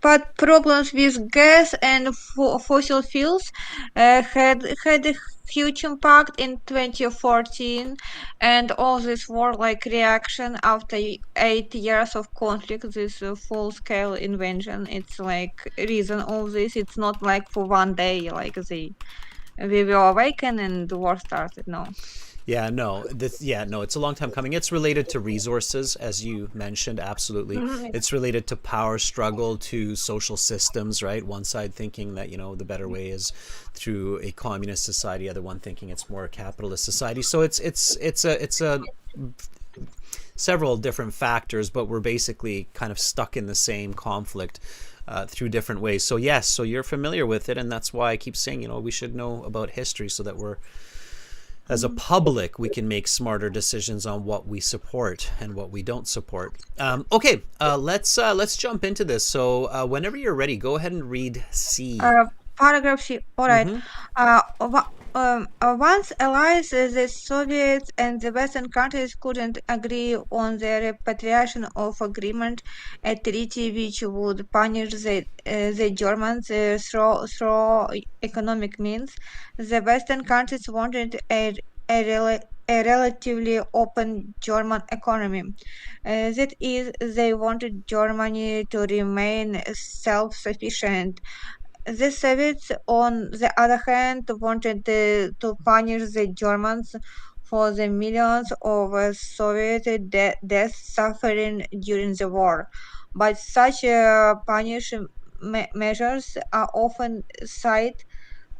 but problems with gas and fossil fuels had a huge impact in 2014, and all this war-like reaction after 8 years of conflict, this full-scale invasion, it's like reason of this. It's not like for one day, like we were awakened and the war started. No. no, it's a long time coming. It's related to resources, as you mentioned, absolutely. Mhm. It's related to power struggle, to social systems, right? One side thinking that, the better way is through a communist society, other one thinking it's more a capitalist society. So it's a several different factors, but we're basically kind of stuck in the same conflict through different ways. So yes, so you're familiar with it, and that's why I keep saying, we should know about history so that we're as a public, we can make smarter decisions on what we support and what we don't support. Okay, let's jump into this. So whenever you're ready, go ahead and read C. Uh, Paragraph C. All right. Mm-hmm. Once allies, the Soviets and the Western countries couldn't agree on the repatriation of agreement, a treaty which would punish the Germans through economic means. The Western countries wanted a, rela- a relatively open German economy. That is, they wanted Germany to remain self-sufficient. The Soviets, on the other hand, wanted to punish the Germans for the millions of Soviet deaths suffering during the war. But such punish measures are often cited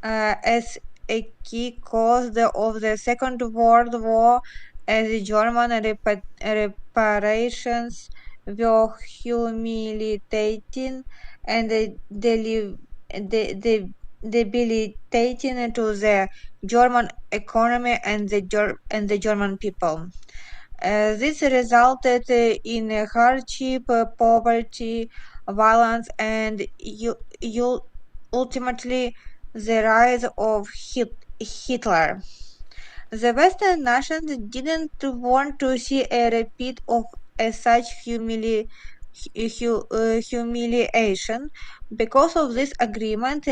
as a key cause of the Second World War, as the German reparations were humiliating and de- debilitating to the German economy and the German people. This resulted in hardship, poverty, violence, and ultimately the rise of Hitler. The Western nations didn't want to see a repeat of such humiliation. Because of this agreement,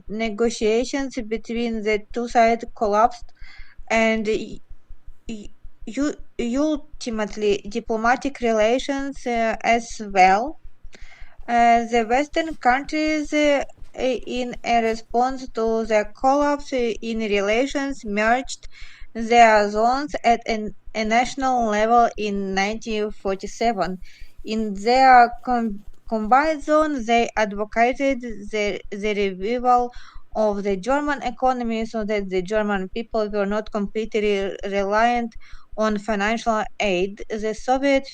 negotiations between the two sides collapsed, and ultimately diplomatic relations as well. The Western countries, in a response to the collapse in relations, merged their zones at a national level in 1947. In their combined zone, they advocated the revival of the German economy so that the German people were not completely reliant on financial aid. The Soviets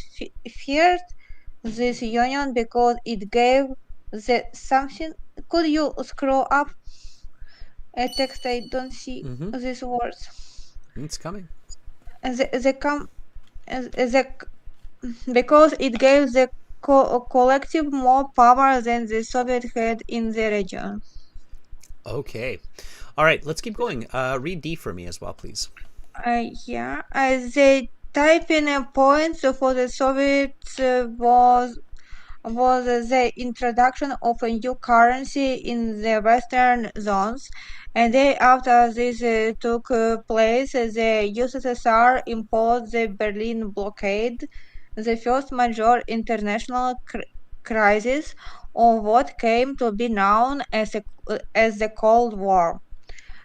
feared this union because it gave the something. Could you scroll up? a text. I don't see these words. It's coming. Because it gave the collective more power than the Soviet had in the region. Okay. All right, let's keep going. Read D for me as well, please. Yeah, the typing points for the Soviets was the introduction of a new currency in the Western zones. And day after this took place, the USSR imposed the Berlin blockade, the first major international crisis of what came to be known as the Cold War.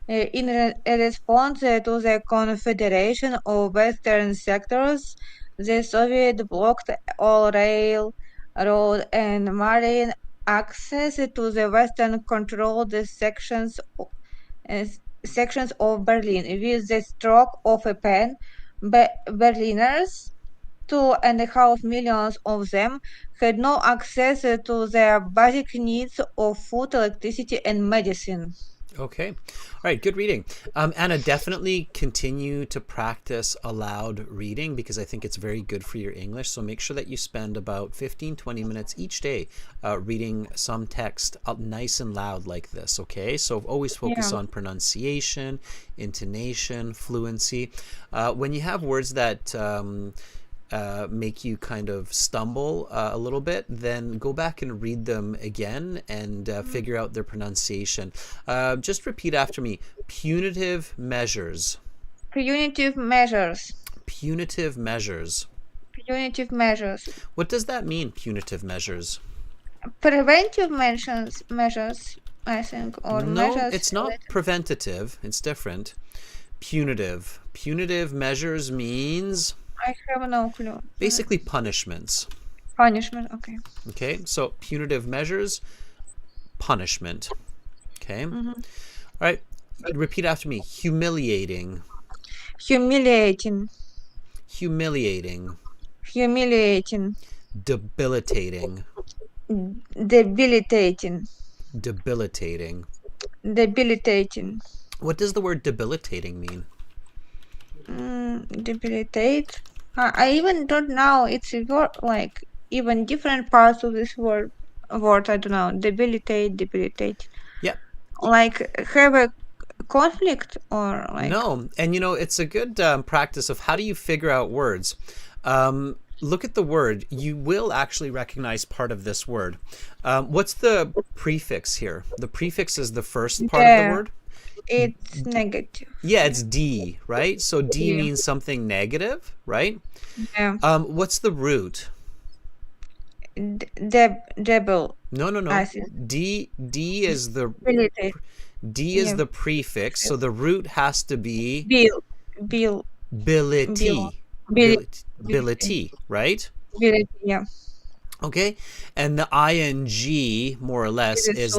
In response to the Confederation of Western Sectors, the Soviet blocked all rail, road, and marine access to the Western-controlled uh, sections of Berlin. With the stroke of a pen, Berliners, 2.5 million of them, had no access to their basic needs of food, electricity, and medicine. Okay. All right, good reading. Anna, definitely continue to practice aloud reading because I think it's very good for your English. So make sure that you spend about 15-20 minutes each day reading some text nice and loud like this, okay? So always focus on pronunciation, intonation, fluency. When you have words that make you kind of stumble a little bit, then go back and read them again and figure out their pronunciation. Just repeat after me. Punitive measures. Punitive measures. Punitive measures. Punitive measures. What does that mean, punitive measures? Preventive measures, I think, or no, measures. It's not preventative. It's different. Punitive. Punitive measures means... I have no clue. Basically punishments. Punishment, okay. Okay, so punitive measures, punishment. Okay. All right, repeat after me. Humiliating. Humiliating. Humiliating. Humiliating. Debilitating. Debilitating. Debilitating. Debilitating. What does the word debilitating mean? Debilitate. I even don't know. It's a word, like even different parts of this word. I don't know. Debilitate. Yeah. Like have a conflict or like. No, and it's a good practice of how do you figure out words. Look at the word. You will actually recognize part of this word. What's the prefix here? The prefix is the first part of the word. It's negative. Yeah, it's D, right? So D means something negative, right? Yeah. What's the root? Devil. No. D is the the prefix, so the root has to be ability, right? Ability, yeah. Okay, and the ing more or less is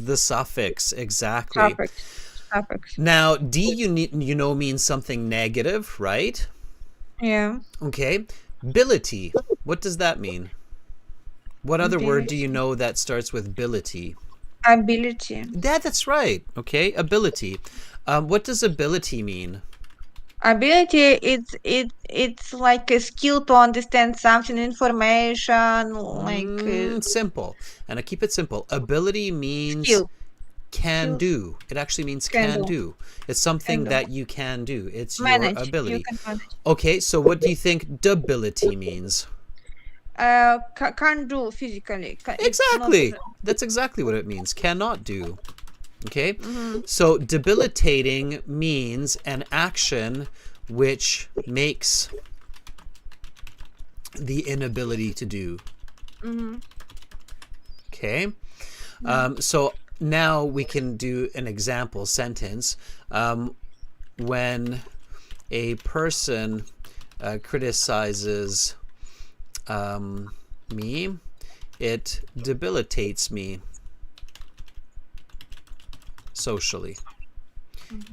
the suffix, exactly. Suffix. Now D means something negative, right? Yeah. Okay, ability. What does that mean? What other word do you know that starts with ability? Ability. That's right. Okay, ability. What does ability mean? Ability, it's like a skill to understand something, information, like simple. And I keep it simple. Ability means skill. Can do. It actually means can do. It's something that you can do. It's your ability. You can manage. Okay, so what do you think debility means? Can't do physically. Exactly. That's exactly what it means. Cannot do. Okay? So debilitating means an action which makes the inability to do. Okay? So now we can do an example sentence. When a person criticizes me, it debilitates me socially,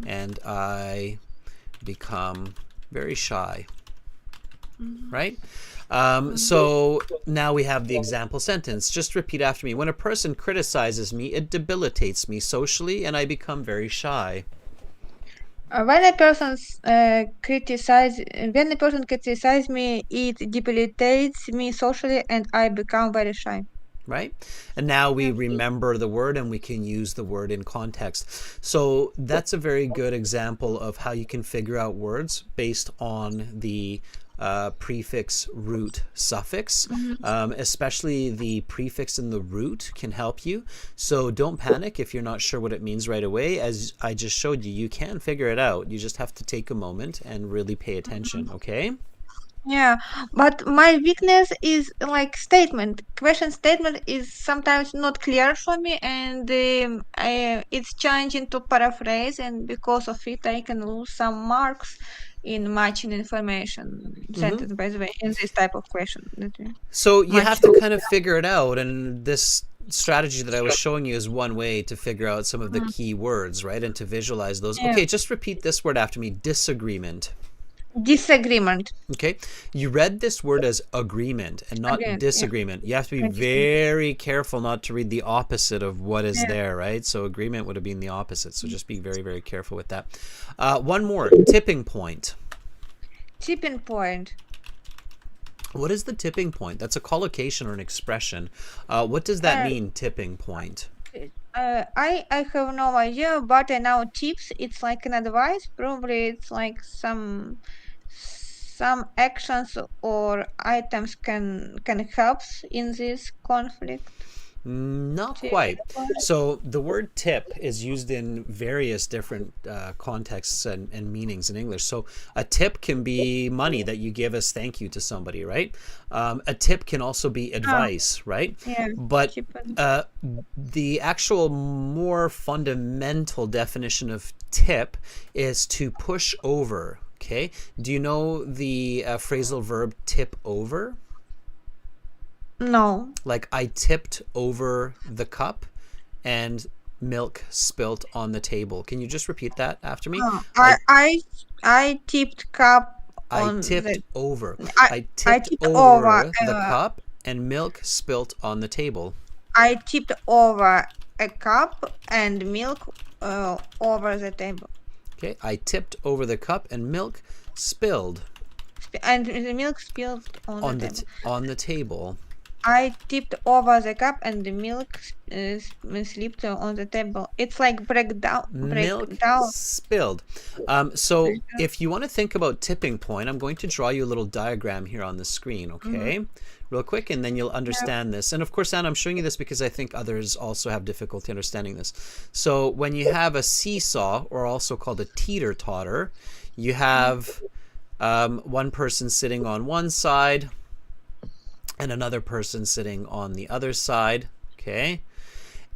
and I become very shy. right? So now we have the example sentence. Just repeat after me. When a person criticizes me, it debilitates me socially and I become very shy. When a person criticizes me, it debilitates me socially, and I become very shy. Right? And now we remember the word and we can use the word in context. So that's a very good example of how you can figure out words based on the prefix, root, suffix. Especially the prefix in the root can help you. So don't panic if you're not sure what it means right away. As I just showed you, you can figure it out. You just have to take a moment and really pay attention, okay? Yeah, but my weakness is like statement. Question statement is sometimes not clear for me, and it's challenging to paraphrase, and because of it, I can lose some marks in matching information sentence. By the way, in this type of question, So you have match. to kind of figure it out, and this strategy that I was showing you is one way to figure out some of the key words, right? And to visualize those. Yeah. Okay, just repeat this word after me. Disagreement. Disagreement. Okay, you read this word as agreement and not Again, yeah. disagreement. You have to be very careful not to read the opposite of what is there, right? So agreement would have been the opposite. So just be very, very careful with that. One more, tipping point. Tipping point. What is the tipping point? That's a collocation or an expression. What does that mean, tipping point? I have no idea, but I know tips. It's like an advice. Probably it's like some actions or items can help in this conflict. Not quite. So the word tip is used in various different contexts and meanings in English. So a tip can be money that you give as thank you to somebody, right? A tip can also be advice, right? Yeah. But the actual more fundamental definition of tip is to push over, okay? Do you know the phrasal verb tip over? No. Like I tipped over the cup and milk spilt on the table. Can you just repeat that after me? I tipped cup on I tipped over. I tipped tipped over the cup and milk spilt on the table. I tipped over a cup and milk over the table. Okay, I tipped over the cup and milk spilled. And the milk spilled on the table. On the table. I tipped over the cup and the milk slipped on the table. It's like breakdown. Milk spilled. So if you want to think about tipping point, I'm going to draw you a little diagram here on the screen, okay? Real quick, and then you'll understand this. And of course, Anna, I'm showing you this because I think others also have difficulty understanding this. So when you have a seesaw, or also called a teeter-totter, you have one person sitting on one side, and another person sitting on the other side, okay?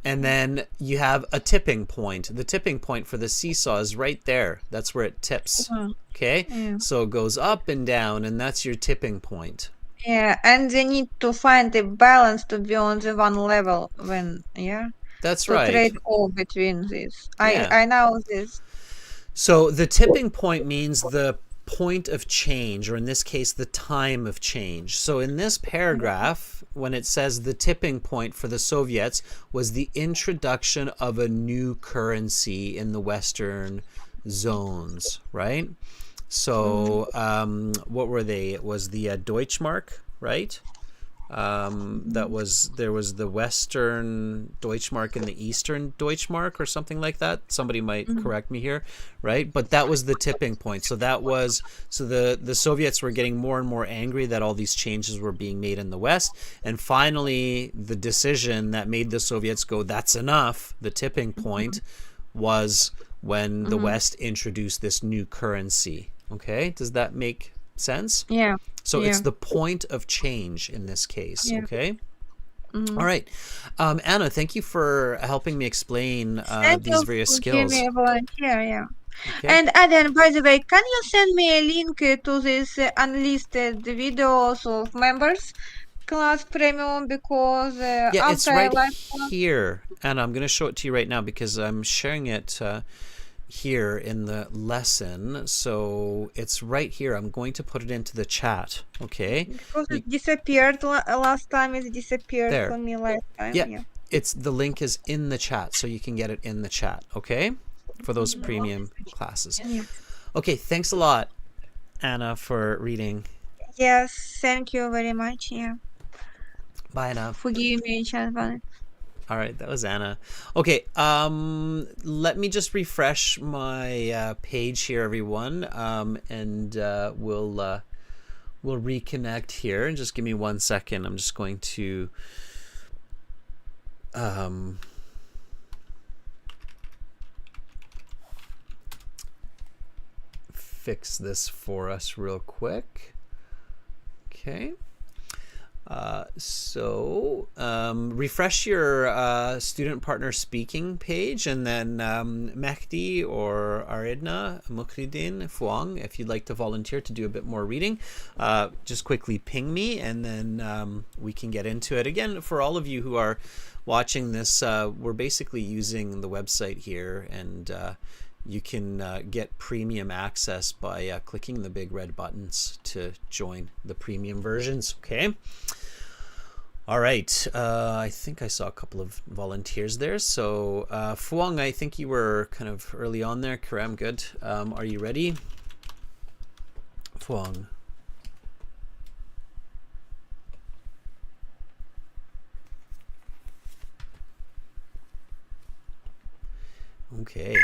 And then you have a tipping point. The tipping point for the seesaw is right there. That's where it tips, okay? Yeah. So it goes up and down, and that's your tipping point. Yeah, and they need to find a balance to be on the one level when, That's to right. trade off between this. Yeah. I know this. So the tipping point means the point of change, or in this case, the time of change. So in this paragraph, when it says the tipping point for the Soviets was the introduction of a new currency in the Western zones, right? So what were they? It was the Deutschmark, right? There was the Western Deutschmark and the Eastern Deutschmark or something like that. Somebody might correct me here, right? But that was the tipping point. So the Soviets were getting more and more angry that all these changes were being made in the West. And finally, the decision that made the Soviets go, that's enough, the tipping point, was when the West introduced this new currency. Okay, does that make sense? Yeah. So it's the point of change in this case, okay? All right. Anna, thank you for helping me explain these various skills. Give me a volunteer, yeah. Okay. And Adrian, by the way, can you send me a link to this unlisted videos of members class premium, because yeah, it's after right here. Anna, I'm going to show it to you right now because I'm sharing it here in the lesson. So it's right here. I'm going to put it into the chat. Okay. Because it disappeared last time. It disappeared There. for me last time. Yeah. It's the link is in the chat, so you can get it in the chat. Okay. For those premium classes. Okay. Thanks a lot, Anna, for reading. Yes, thank you very much. Yeah. Bye, Anna. For giving me a chance. All right, that was Anna. Okay, let me just refresh my page here, everyone, and we'll reconnect here. And just give me 1 second. I'm just going to fix this for us real quick. Okay. So refresh your student partner speaking page, and then Mehdi or Aridna, Mukhridin, Fuang, if you'd like to volunteer to do a bit more reading, just quickly ping me, and then we can get into it. Again, for all of you who are watching this, we're basically using the website here, and you can get premium access by clicking the big red buttons to join the premium versions. Okay. All right. I think I saw a couple of volunteers there. So Fuang, I think you were kind of early on there. Karam, good. Are you ready? Fuang. Okay.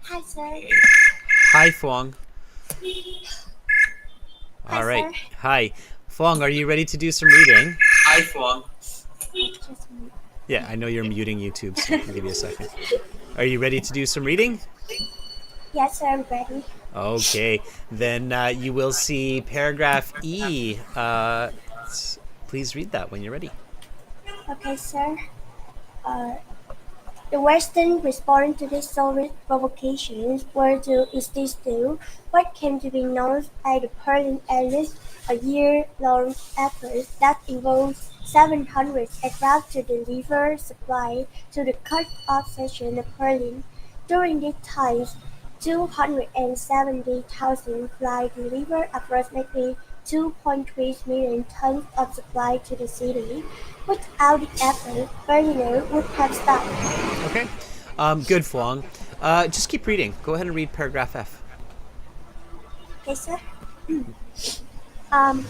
Hi, sir. Hi, Fuang. Hi, All right. sir. Hi. Fuang, are you ready to do some reading? Hi, Fuang. Yeah, I know you're muting YouTube, so I'll give you a second. Are you ready to do some reading? Yes, sir, I'm ready. Okay. Then you will see paragraph E. Please read that when you're ready. Okay, sir. The Western response to the Soviet provocations were to institute what came to be known as the Berlin Alliance, a year-long effort that involved 700 aircraft to deliver supplies to the cut-off section of Berlin. During this time, 270,000 flights delivered approximately 2.3 million tons of supply to the city. Without the effort, Berliner would have stopped. Okay. Good, Fuang. Just keep reading. Go ahead and read paragraph F. Okay, sir. Um,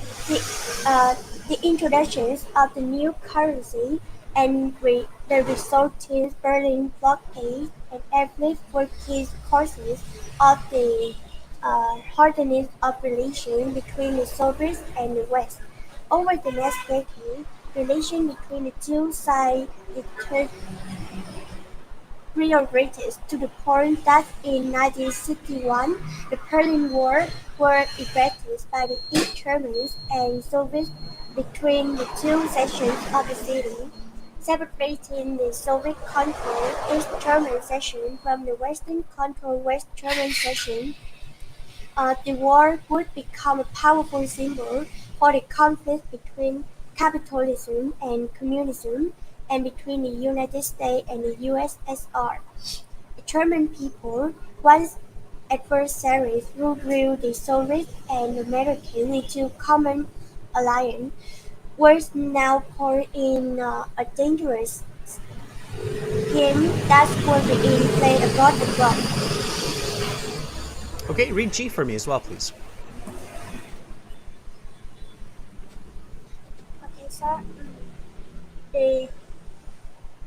the introductions of the new currency and the resulting Berlin blockade and airlift were key causes of the hardening of relations between the Soviets and the West. Over the next decade, relations between the two sides deteriorated to the point that in 1961 the Berlin Wall was erected by the East Germans and Soviets between the two sections of the city, separating the Soviet-controlled East German section from the Western-controlled West German section. The war would become a powerful symbol for the conflict between capitalism and communism, and between the United States and the USSR. The German people, once adversaries who drew the Soviets and Americans into common alliance, were now caught in a dangerous game that was being played abroad the globe. Okay, read G for me as well, please. Okay, so the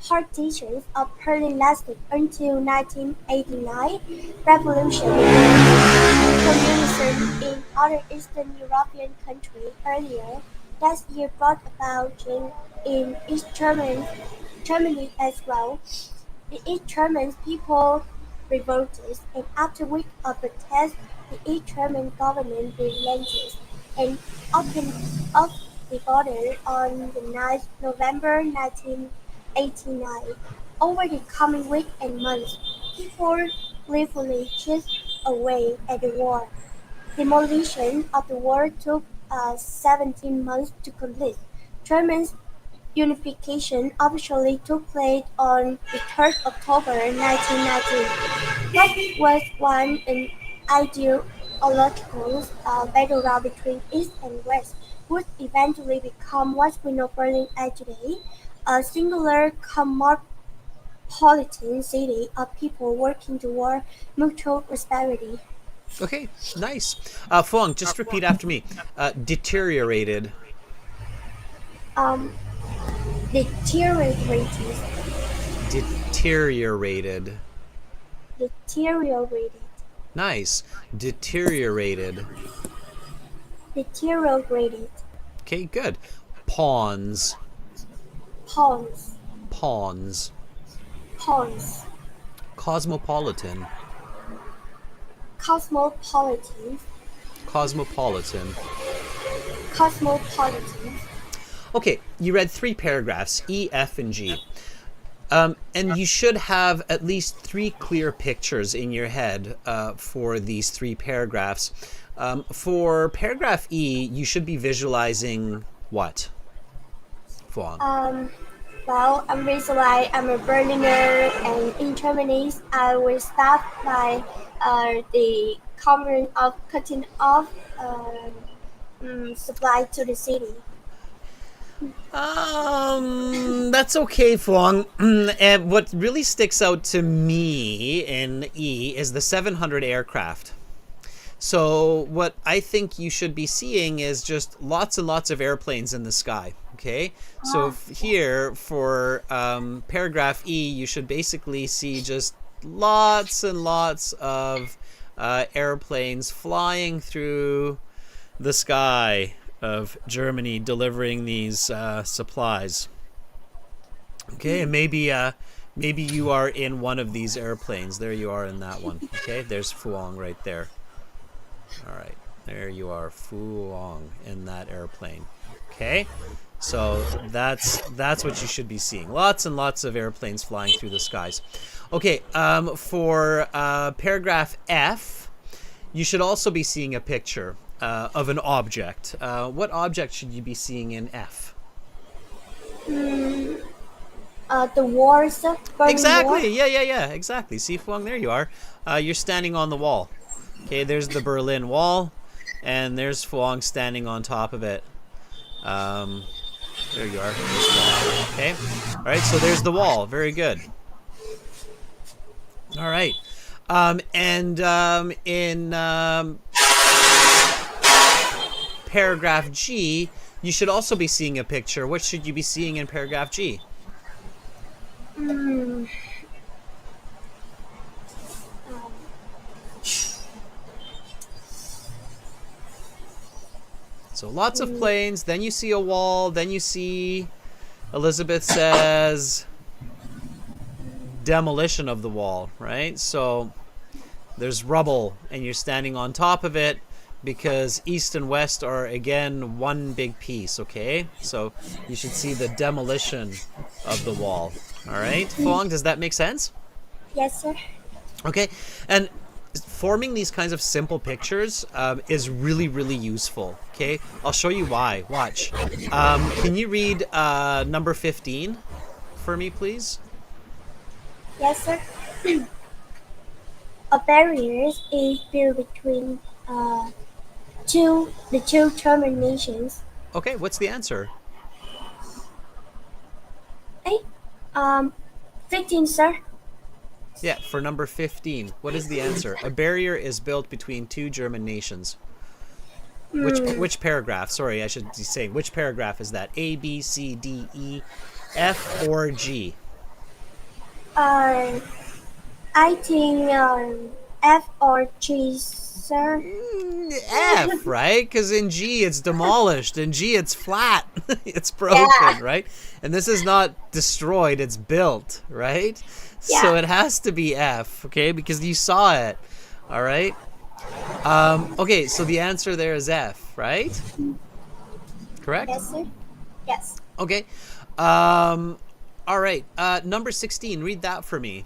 partitions of Berlin lasted until 1989. Revolution began communism in other Eastern European countries earlier that year brought about change in East Germany as well. The East German people revolted, and after weeks of protest, the East German government relented and opened up the border on the 9th November 1989. Over the coming weeks and months, people gleefully chipped away at the wall. Demolition of the wall took 17 months to complete. Germans unification officially took place on the 3rd October 1919. What was once an ideological battleground between East and West would eventually become what we know Berlin as today, a singular cosmopolitan city of people working toward mutual prosperity. Okay, nice. Fuang, just repeat after me. Deteriorated. Um, deteriorated, Deteriorated. deteriorated, Nice. Deteriorated. deteriorated, Okay, good. Pawns. pawns, Pawns. pawns, Cosmopolitan. cosmopolitan, Cosmopolitan. cosmopolitan. Okay, you read 3 paragraphs, E, F, and G. And you should have at least 3 clear pictures in your head for these 3 paragraphs. For paragraph E, you should be visualizing what? Fuang. Well, I'm visualize I'm a Berliner, and in Germany, I will start by the comment of cutting off supply to the city. That's okay, Fuang. And what really sticks out to me in E is the 700 aircraft. So what I think you should be seeing is just lots and lots of airplanes in the sky. Okay, so here for paragraph E, you should basically see just lots and lots of airplanes flying through the sky of Germany, delivering these supplies. Okay, and maybe you are in one of these airplanes. There you are in that one. Okay, there's Fuang right there. All right, there you are, Fuang, in that airplane. Okay, so that's what you should be seeing. Lots and lots of airplanes flying through the skies. Okay, for paragraph F, you should also be seeing a picture of an object. What object should you be seeing in F? The wars, Berlin Exactly. Wall. Yeah. Exactly. See, Fuang, there you are. You're standing on the wall. Okay, there's the Berlin Wall, and there's Fuang standing on top of it. There you are. Okay. All right. So there's the wall. Very good. All right. In paragraph G, you should also be seeing a picture. What should you be seeing in paragraph G? So lots of planes, then you see a wall, then you see, Elizabeth says, demolition of the wall, right? So there's rubble, and you're standing on top of it because east and west are, again, one big piece, okay? So you should see the demolition of the wall, all right? Fuang, does that make sense? Yes, sir. Okay, and forming these kinds of simple pictures is really, really useful. Okay, I'll show you why. Watch. Can you read number 15 for me, please? Yes, sir. A barrier is built between the two German nations. Okay, what's the answer? 15, sir. Yeah, for number 15. What is the answer? A barrier is built between 2 German nations. Which paragraph? Sorry, I should be saying, which paragraph is that? A, B, C, D, E, F, or G? I think F or G, sir. F, right? Because in G it's demolished. In G it's flat. It's broken, Yeah. right? And this is not destroyed, it's built, right? Yeah. So it has to be F, okay? Because you saw it, all right? Okay, so the answer there is F, right? Correct? Yes, sir. Yes. Okay. All right. Number 16, read that for me.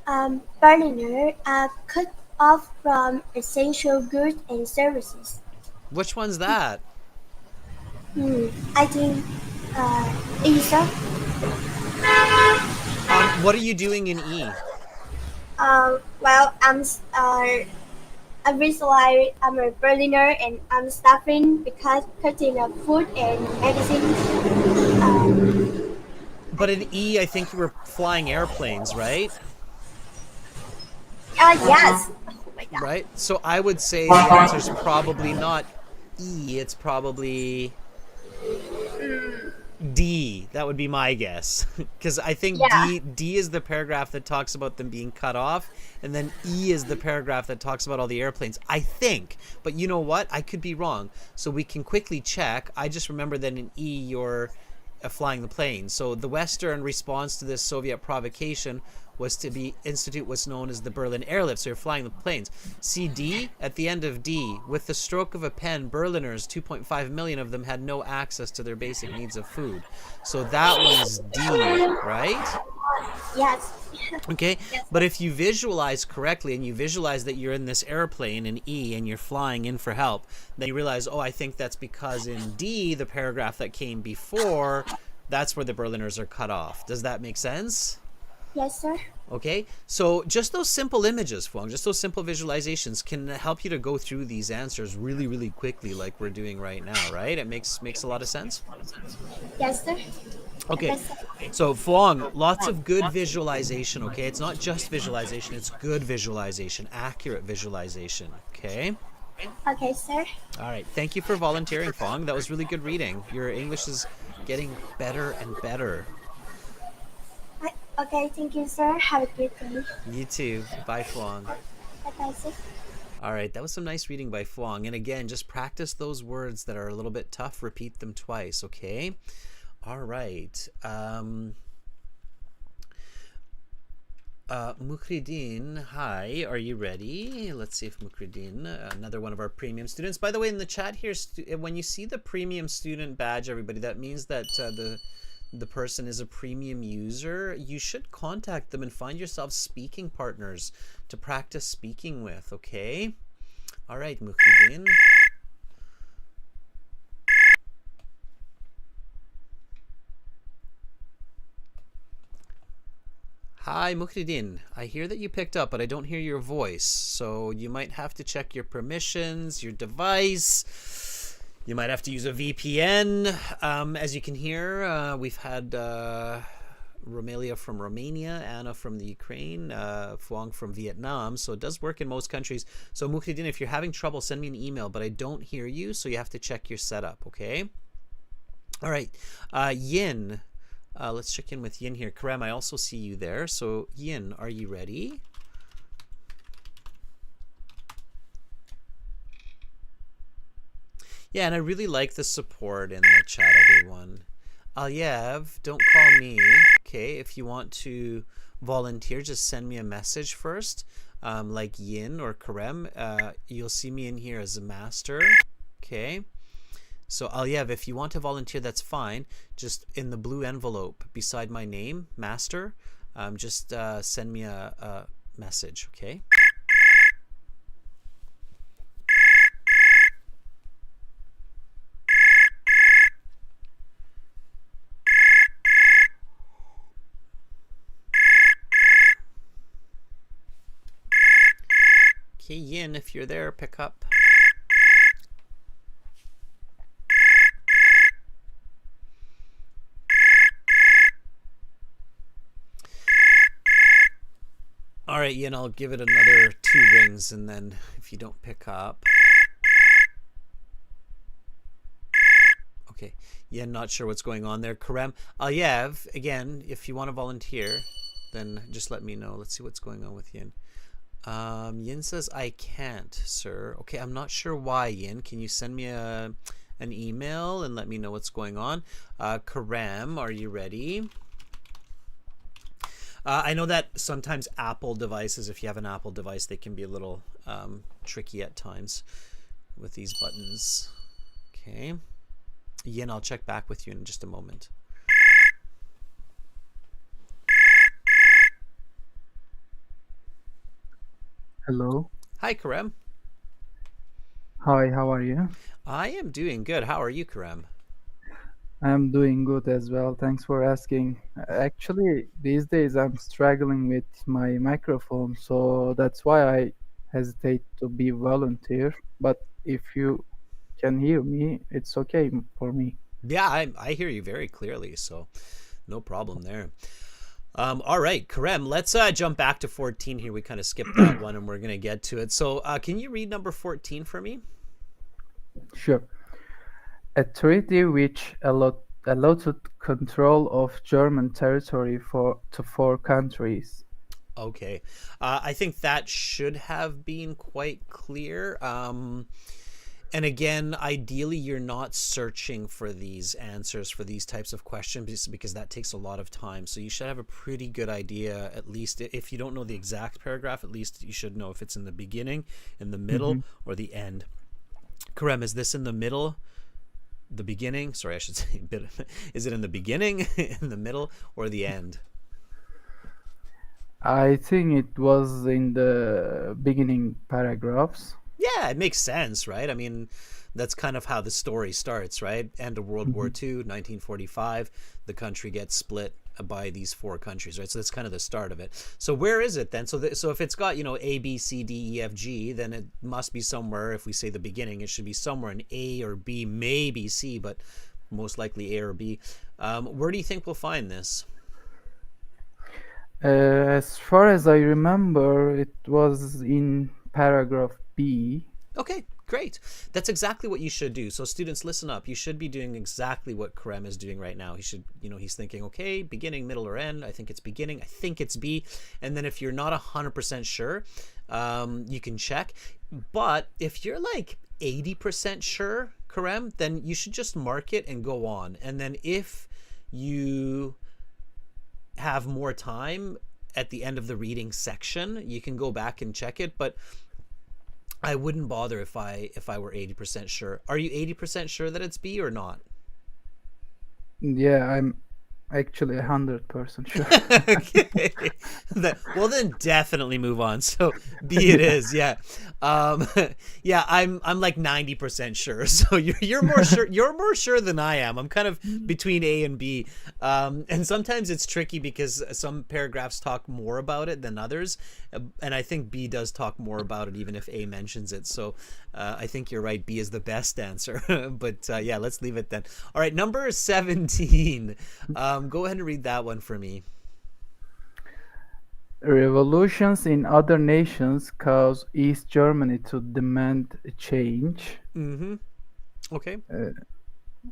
Berliner are cut off from essential goods and services. Which one's that? I think E, sir. What are you doing in E? Well, I visualize I'm a Berliner and I'm starving because cutting of food and medicine. But in E, I think you were flying airplanes, right? Yes. Oh my God. Right? So I would say the answer is probably not E, it's probably D. That would be my guess. Because I think Yeah. D is the paragraph that talks about them being cut off, and then E is the paragraph that talks about all the airplanes. I think. But you know what? I could be wrong. So we can quickly check. I just remember that in E, you're flying the plane. So the Western response to this Soviet provocation was to be institute what's known as the Berlin airlift. So you're flying the planes. See D at the end of D, with the stroke of a pen, Berliners, 2.5 million of them had no access to their basic needs of food. So that one is D, right? Yes. Okay, Yes. but if you visualize correctly and you visualize that you're in this airplane in E and you're flying in for help, then you realize, oh, I think that's because in D, the paragraph that came before, that's where the Berliners are cut off. Does that make sense? Yes, sir. Okay, so just those simple images, Fuang, just those simple visualizations can help you to go through these answers really, really quickly like we're doing right now, right? It makes a lot of sense. Yes, sir. Okay, Yes, sir. so Fuang, lots of good visualization, okay? It's not just visualization, it's good visualization, accurate visualization, okay? Okay, sir. All right, thank you for volunteering, Fuang. That was really good reading. Your English is getting better and better. Okay, thank you, sir. Have a good day. You too. Bye, Fuang. Bye-bye, sir. All right, that was some nice reading by Fuang. And again, just practice those words that are a little bit tough. Repeat them twice, okay? All right. Mukridin, hi, are you ready? Let's see if Mukridin, another one of our premium students. By the way, in the chat here, when you see the premium student badge, everybody, that means that the person is a premium user. You should contact them and find yourself speaking partners to practice speaking with, okay? All right, Mukridin. Hi, Mukridin. I hear that you picked up, but I don't hear your voice. So you might have to check your permissions, your device. You might have to use a VPN. As you can hear, we've had Romelia from Romania, Anna from the Ukraine, Phuong from Vietnam. So it does work in most countries. So Mukridin, if you're having trouble, send me an email, but I don't hear you, so you have to check your setup, okay? All right. Yin. Let's check in with Yin here. Karem, I also see you there. So Yin, are you ready? Yeah, and I really like the support in the chat, everyone. Aliev, don't call me. Okay, if you want to volunteer, just send me a message first, like Yin or Karem. You'll see me in here as a master. Okay. So Aliev, if you want to volunteer, that's fine. Just in the blue envelope beside my name, Master, just send me a message, okay? Okay, Yin, if you're there, pick up. All right, Yin, I'll give it another 2 rings, and then if you don't pick up. Okay, Yin, not sure what's going on there. Karem, Aliev, again, if you want to volunteer, then just let me know. Let's see what's going on with Yin. Yin says, I can't, sir. Okay, I'm not sure why, Yin. Can you send me an email and let me know what's going on? Karem, are you ready? I know that sometimes Apple devices, if you have an Apple device, they can be a little tricky at times with these buttons. Okay. Yin, I'll check back with you in just a moment. Hello. Hi, Karem. Hi, how are you? I am doing good. How are you, Karem? I'm doing good as well. Thanks for asking. Actually, these days I'm struggling with my microphone, so that's why I hesitate to be volunteer. But if you can hear me, it's okay for me. Yeah, I hear you very clearly, so no problem there. All right, Karem, let's jump back to 14 here. We kind of skipped that one and we're going to get to it. So can you read number 14 for me? Sure. A treaty which allotted control of German territory to 4 countries. Okay. I think that should have been quite clear. And again, ideally, you're not searching for these answers for these types of questions because that takes a lot of time. So you should have a pretty good idea, at least if you don't know the exact paragraph, at least you should know if it's in the beginning, in the middle, or the end. Karem, is this in the middle, the beginning? Sorry, I should say, is it in the beginning, in the middle, or the end? I think it was in the beginning paragraphs. Yeah, it makes sense, right? I mean, that's kind of how the story starts, right? End of World War II, 1945, the country gets split by these 4 countries, right? So that's kind of the start of it. So where is it then? So if it's got, A, B, C, D, E, F, G, then it must be somewhere. If we say the beginning, it should be somewhere in A or B, maybe C, but most likely A or B. Where do you think we'll find this? As far as I remember, it was in paragraph B. Okay, great. That's exactly what you should do. So students, listen up. You should be doing exactly what Karem is doing right now. He should, he's thinking, okay, beginning, middle, or end. I think it's beginning. I think it's B. And then if you're not 100% sure, you can check. But if you're like 80% sure, Karem, then you should just mark it and go on. And then if you have more time at the end of the reading section, you can go back and check it. But I wouldn't bother if I were 80% sure. Are you 80% sure that it's B or not? Yeah, I'm actually 100% sure. Okay. Well, then definitely move on. So B it is. Yeah. Yeah. I'm like 90% sure. So you're more sure. You're more sure than I am. I'm kind of between A and B. And sometimes it's tricky because some paragraphs talk more about it than others, and I think B does talk more about it, even if A mentions it. So I think you're right. B is the best answer. But yeah, let's leave it then. All right, number 17. Go ahead and read that one for me. Revolutions in other nations cause East Germany to demand a change. Mm-hmm. Okay.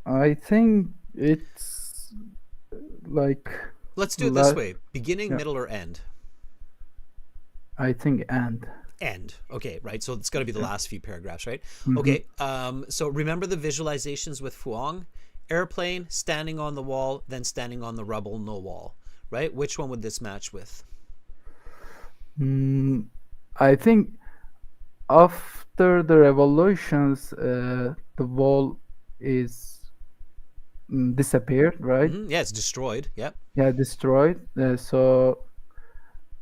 I think it's like... Let's do it this way. Beginning, middle, or end? I think end. End. Okay, right. So it's got to be the last few paragraphs, right? Okay. So remember the visualizations with Fuang? Airplane, standing on the wall, then standing on the rubble, no wall, right? Which one would this match with? I think after the revolutions, the wall is disappeared, right? Yeah, it's destroyed. Yep. Yeah, destroyed. So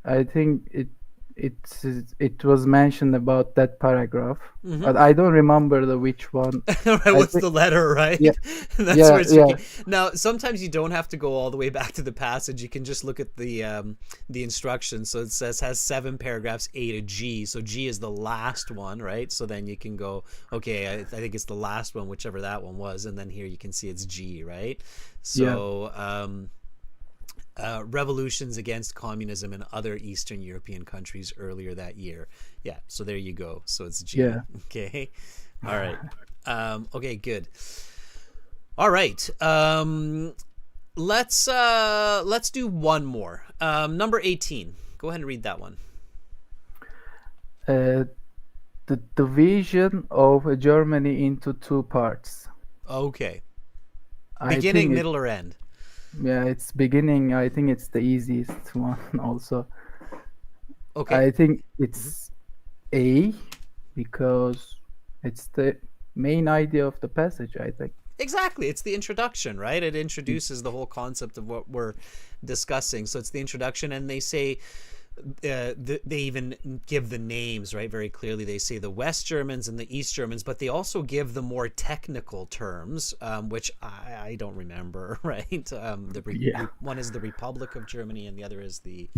I think it was mentioned about that paragraph, but I don't remember which one. Right, what's the letter, right? Yeah. That's Yeah, where it's yeah. tricky. Now, sometimes you don't have to go all the way back to the passage. You can just look at the instructions. So it says has 7 paragraphs, A to G. So G is the last one, right? So then you can go, okay, I think it's the last one, whichever that one was, and then here you can see it's G, right? So revolutions against communism in other Eastern European countries earlier that year. Yeah, so there you go. So it's G. Yeah. Okay. All right. Okay, good. All right. Let's do one more. Number 18. Go ahead and read that one. The division of Germany into 2 parts. Okay. I Beginning, think middle, or end? Yeah, it's beginning. I think it's the easiest one also. Okay. I think it's A because it's the main idea of the passage, I think. Exactly. It's the introduction, right? It introduces the whole concept of what we're discussing. So it's the introduction, and they say they even give the names, right, very clearly. They say the West Germans and the East Germans, but they also give the more technical terms, which I don't remember, right? Yeah. One is the Republic of Germany and the other is the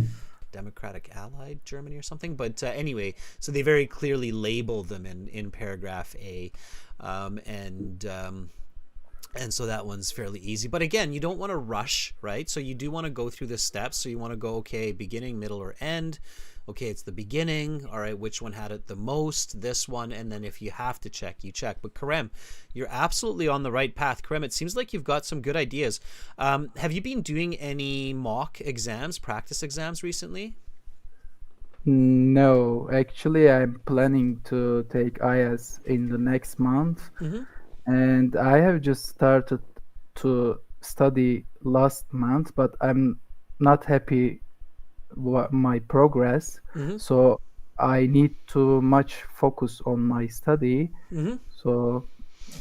Democratic Allied Germany or something. But anyway, so they very clearly label them in paragraph A. And so that one's fairly easy. But again, you don't want to rush, right? So you do want to go through the steps. So you want to go, okay, beginning, middle, or end. Okay, it's the beginning. All right, which one had it the most? This one. And then if you have to check, you check. But Karem, you're absolutely on the right path. Karem, it seems like you've got some good ideas. Have you been doing any mock exams, practice exams recently? No, actually, I'm planning to take IELTS in the next month. Mm-hmm. And I have just started to study last month, but I'm not happy what my progress. Mm-hmm. So I need to much focus on my study. Mm-hmm. So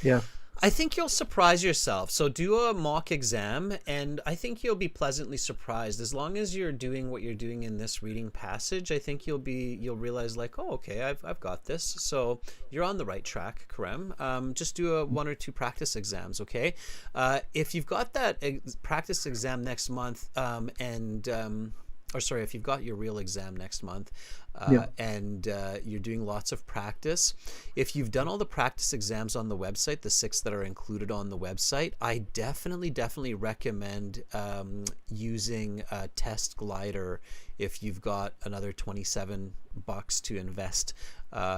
yeah. I think you'll surprise yourself. So do a mock exam, and I think you'll be pleasantly surprised. As long as you're doing what you're doing in this reading passage, I think you'll realize like, oh, okay, I've got this. So you're on the right track, Karem. Just do one or two practice exams, okay? If you've got that practice exam next month, if you've got your real exam next month, and you're doing lots of practice, if you've done all the practice exams on the website, the 6 that are included on the website, I definitely recommend using Test Glider if you've got another $27 to invest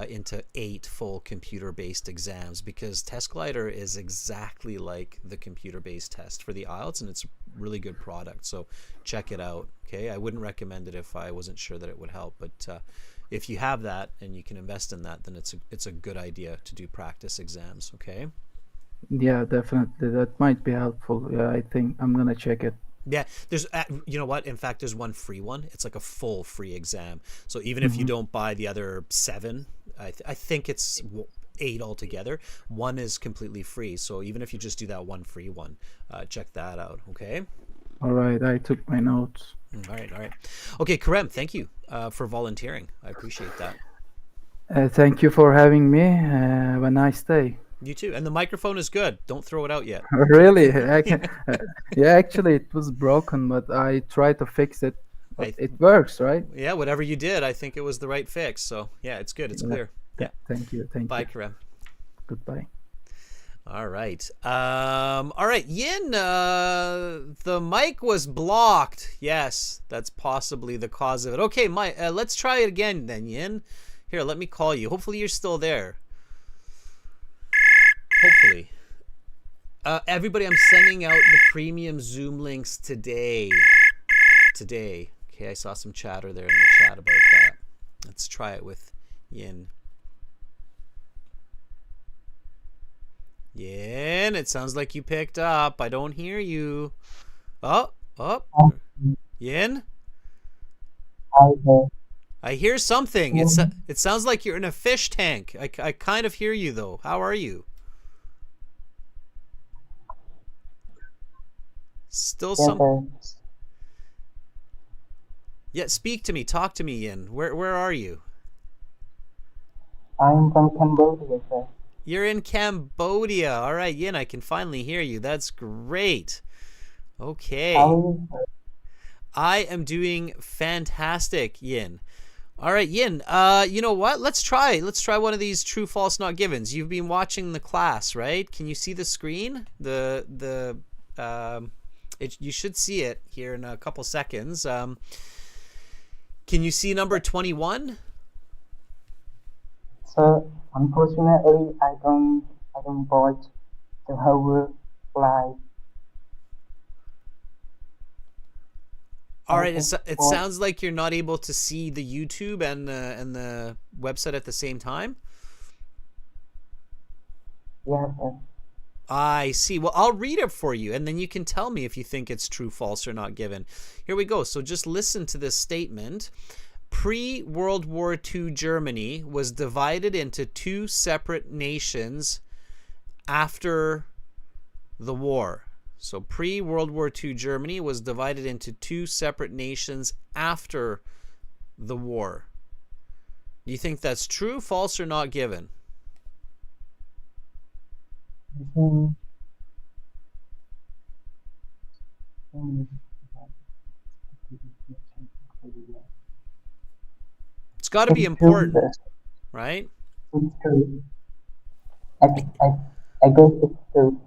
into 8 full computer-based exams, because Test Glider is exactly like the computer-based test for the IELTS, and it's a really good product. So check it out. Okay, I wouldn't recommend it if I wasn't sure that it would help, but if you have that and you can invest in that, then it's a good idea to do practice exams. Okay. Yeah, definitely. That might be helpful. Yeah, I think I'm gonna check it. Yeah, there's, you know what? In fact, there's one free one. It's like a full free exam. So even if you don't buy the other 7, I think it's 8 altogether. One is completely free. So even if you just do that one free one, check that out. Okay. All right, I took my notes. All right. Okay, Karem, thank you for volunteering. I appreciate that. Thank you for having me. Have a nice day. You too. And the microphone is good. Don't throw it out yet. Really? Yeah, actually, it was broken, but I tried to fix it. But it works, right? Yeah, whatever you did, I think it was the right fix. So yeah, it's good. It's clear. Yeah. Thank you. Bye, Karem. Goodbye. All right. Yin, the mic was blocked. Yes, that's possibly the cause of it. Okay, Mike, let's try it again then, Yin. Here, let me call you. Hopefully you're still there. Hopefully. Everybody, I'm sending out the premium Zoom links today. Okay, I saw some chatter there in the chat about that. Let's try it with Yin. Yin, it sounds like you picked up. I don't hear you. Oh. Yin? I hear something. It sounds like you're in a fish tank. I kind of hear you though. How are you? Still some. Yeah, speak to me. Talk to me, Yin. Where are you? I'm from Cambodia, sir. You're in Cambodia. All right, Yin, I can finally hear you. That's great. Okay. How are you, sir? I am doing fantastic, Yin. All right, Yin. You know what? Let's try one of these true, false, not givens. You've been watching the class, right? Can you see the screen? You should see it here in a couple seconds. Can you see number 21? Sir, unfortunately, I don't watch the whole live. All right, it sounds like you're not able to see the YouTube and the website at the same time. Yes, sir. I see. Well, I'll read it for you, and then you can tell me if you think it's true, false, or not given. Here we go. So just listen to this statement. Pre-World War II Germany was divided into 2 separate nations after the war. So pre-World War II Germany was divided into 2 separate nations after the war. Do you think that's true, false, or not given? I think It's got to be it's true, important, sir. right? It's true. I, I, I guess it's true.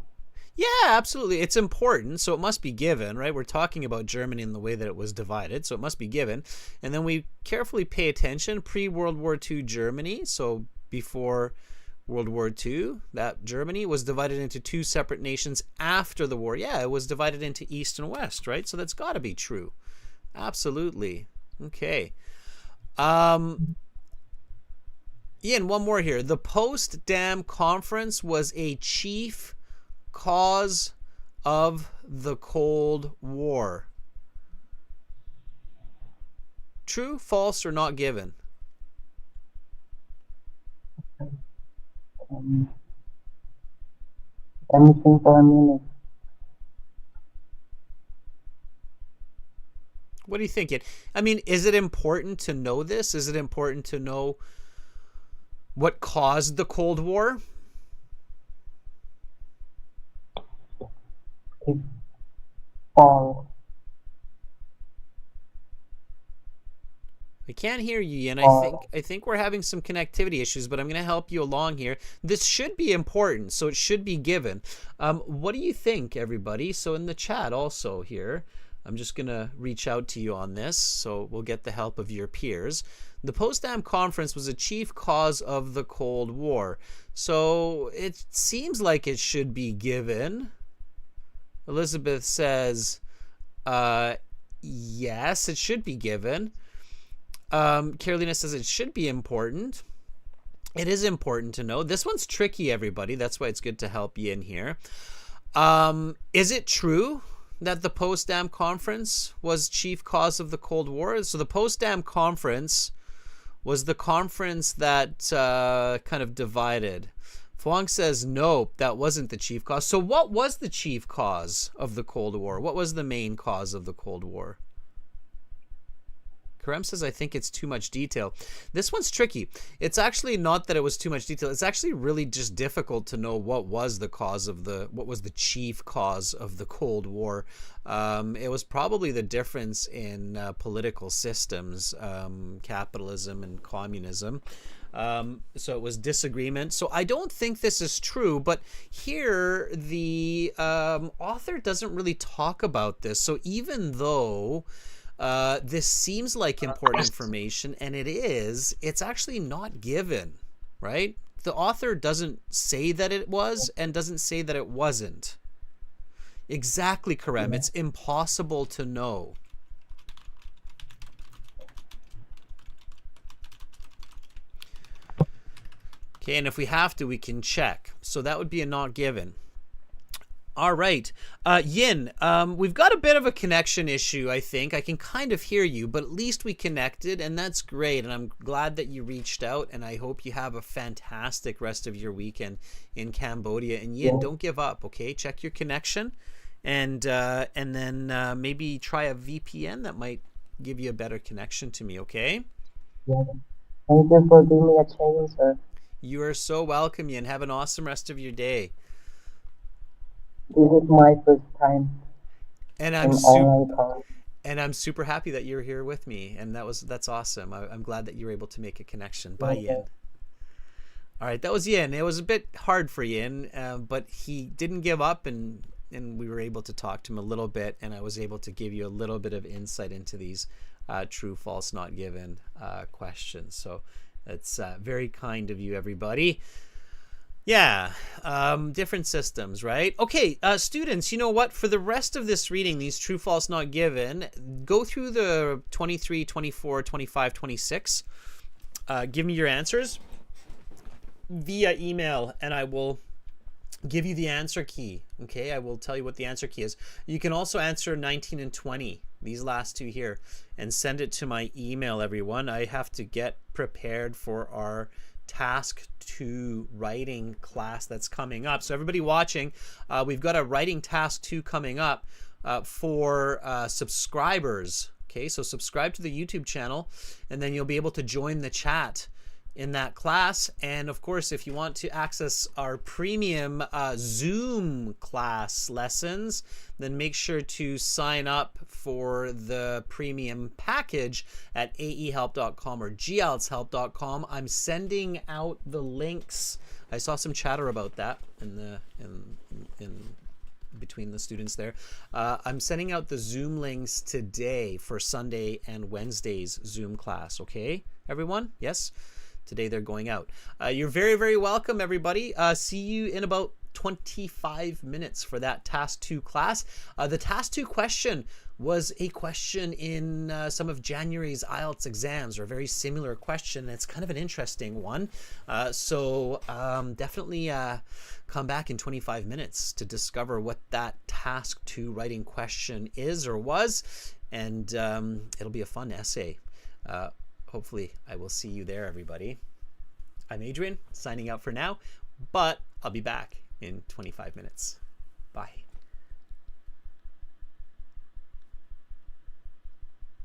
Yeah, absolutely. It's important, so it must be given, right? We're talking about Germany in the way that it was divided, so it must be given. And then we carefully pay attention, pre-World War II Germany, so before World War II, that Germany was divided into two separate nations after the war. Yeah, it was divided into East and West, right? So that's got to be true. Absolutely. Okay. Ian, one more here. The Potsdam Conference was a chief cause of the Cold War. True, false, or not given? Anything for a minute. What are you thinking? I mean, is it important to know this? Is it important to know what caused the Cold War? It's false. I can't hear you, Ian. False. I think we're having some connectivity issues, but I'm going to help you along here. This should be important, so it should be given. What do you think, everybody? So in the chat also here, I'm just going to reach out to you on this, so we'll get the help of your peers. The Potsdam Conference was a chief cause of the Cold War. So it seems like it should be given. Elizabeth says, yes, it should be given. Carolina says it should be important. It is important to know. This one's tricky, everybody. That's why it's good to help you in here. Is it true that the Potsdam Conference was chief cause of the Cold War? So the Potsdam Conference was the conference that kind of divided. Fuang says, no, that wasn't the chief cause. So what was the chief cause of the Cold War? What was the main cause of the Cold War? Karem says, I think it's too much detail. This one's tricky. It's actually not that it was too much detail. It's actually really just difficult to know what was the cause of what was the chief cause of the Cold War. It was probably the difference in political systems, capitalism and communism. So it was disagreement. So I don't think this is true, but here the author doesn't really talk about this. So even though this seems like important information, and it is, it's actually not given, right? The author doesn't say that it was and doesn't say that it wasn't. Exactly, Karem. It's impossible to know. Okay, and if we have to, we can check. So that would be a not given. All right. Yin, we've got a bit of a connection issue, I think. I can kind of hear you, but at least we connected, and that's great. And I'm glad that you reached out, and I hope you have a fantastic rest of your weekend in Cambodia. And Yin, don't give up, okay? Check your connection, and then maybe try a VPN that might give you a better connection to me, okay? Yeah. Thank you for giving me a chance, sir. You are so welcome, Yin. Have an awesome rest of your day. This is my first time And in online class. And I'm super happy that you're here with me, and that's awesome. I'm glad that you were able to make a connection. Bye, Yin. All right, that was Yin. It was a bit hard for Yin, but he didn't give up, and we were able to talk to him a little bit, and I was able to give you a little bit of insight into these true, false, not given questions. So that's very kind of you, everybody. Yeah, different systems, right? Okay, students, you know what? For the rest of this reading, these true, false, not given, go through the 23, 24, 25, 26. Give me your answers via email, and I will give you the answer key, okay? I will tell you what the answer key is. You can also answer 19 and 20, these last two here, and send it to my email, everyone. I have to get prepared for our task 2 writing class that's coming up. So everybody watching, we've got a writing task 2 coming up for subscribers. Okay, so subscribe to the YouTube channel, and then you'll be able to join the chat in that class. And of course, if you want to access our premium Zoom class lessons, then make sure to sign up for the premium package at aehelp.com or gieltshelp.com. I'm sending out the links. I saw some chatter about that in between the students there. I'm sending out the Zoom links today for Sunday and Wednesday's Zoom class. Okay, everyone? Yes? Today they're going out. You're very, very welcome, everybody. See you in about 25 minutes for that Task 2 class. The Task 2 question was a question in some of January's IELTS exams, or a very similar question. It's kind of an interesting one. So definitely come back in 25 minutes to discover what that Task 2 writing question is or was. And it'll be a fun essay. Hopefully I will see you there, everybody. I'm Adrian, signing out for now, but I'll be back in 25 minutes. Bye.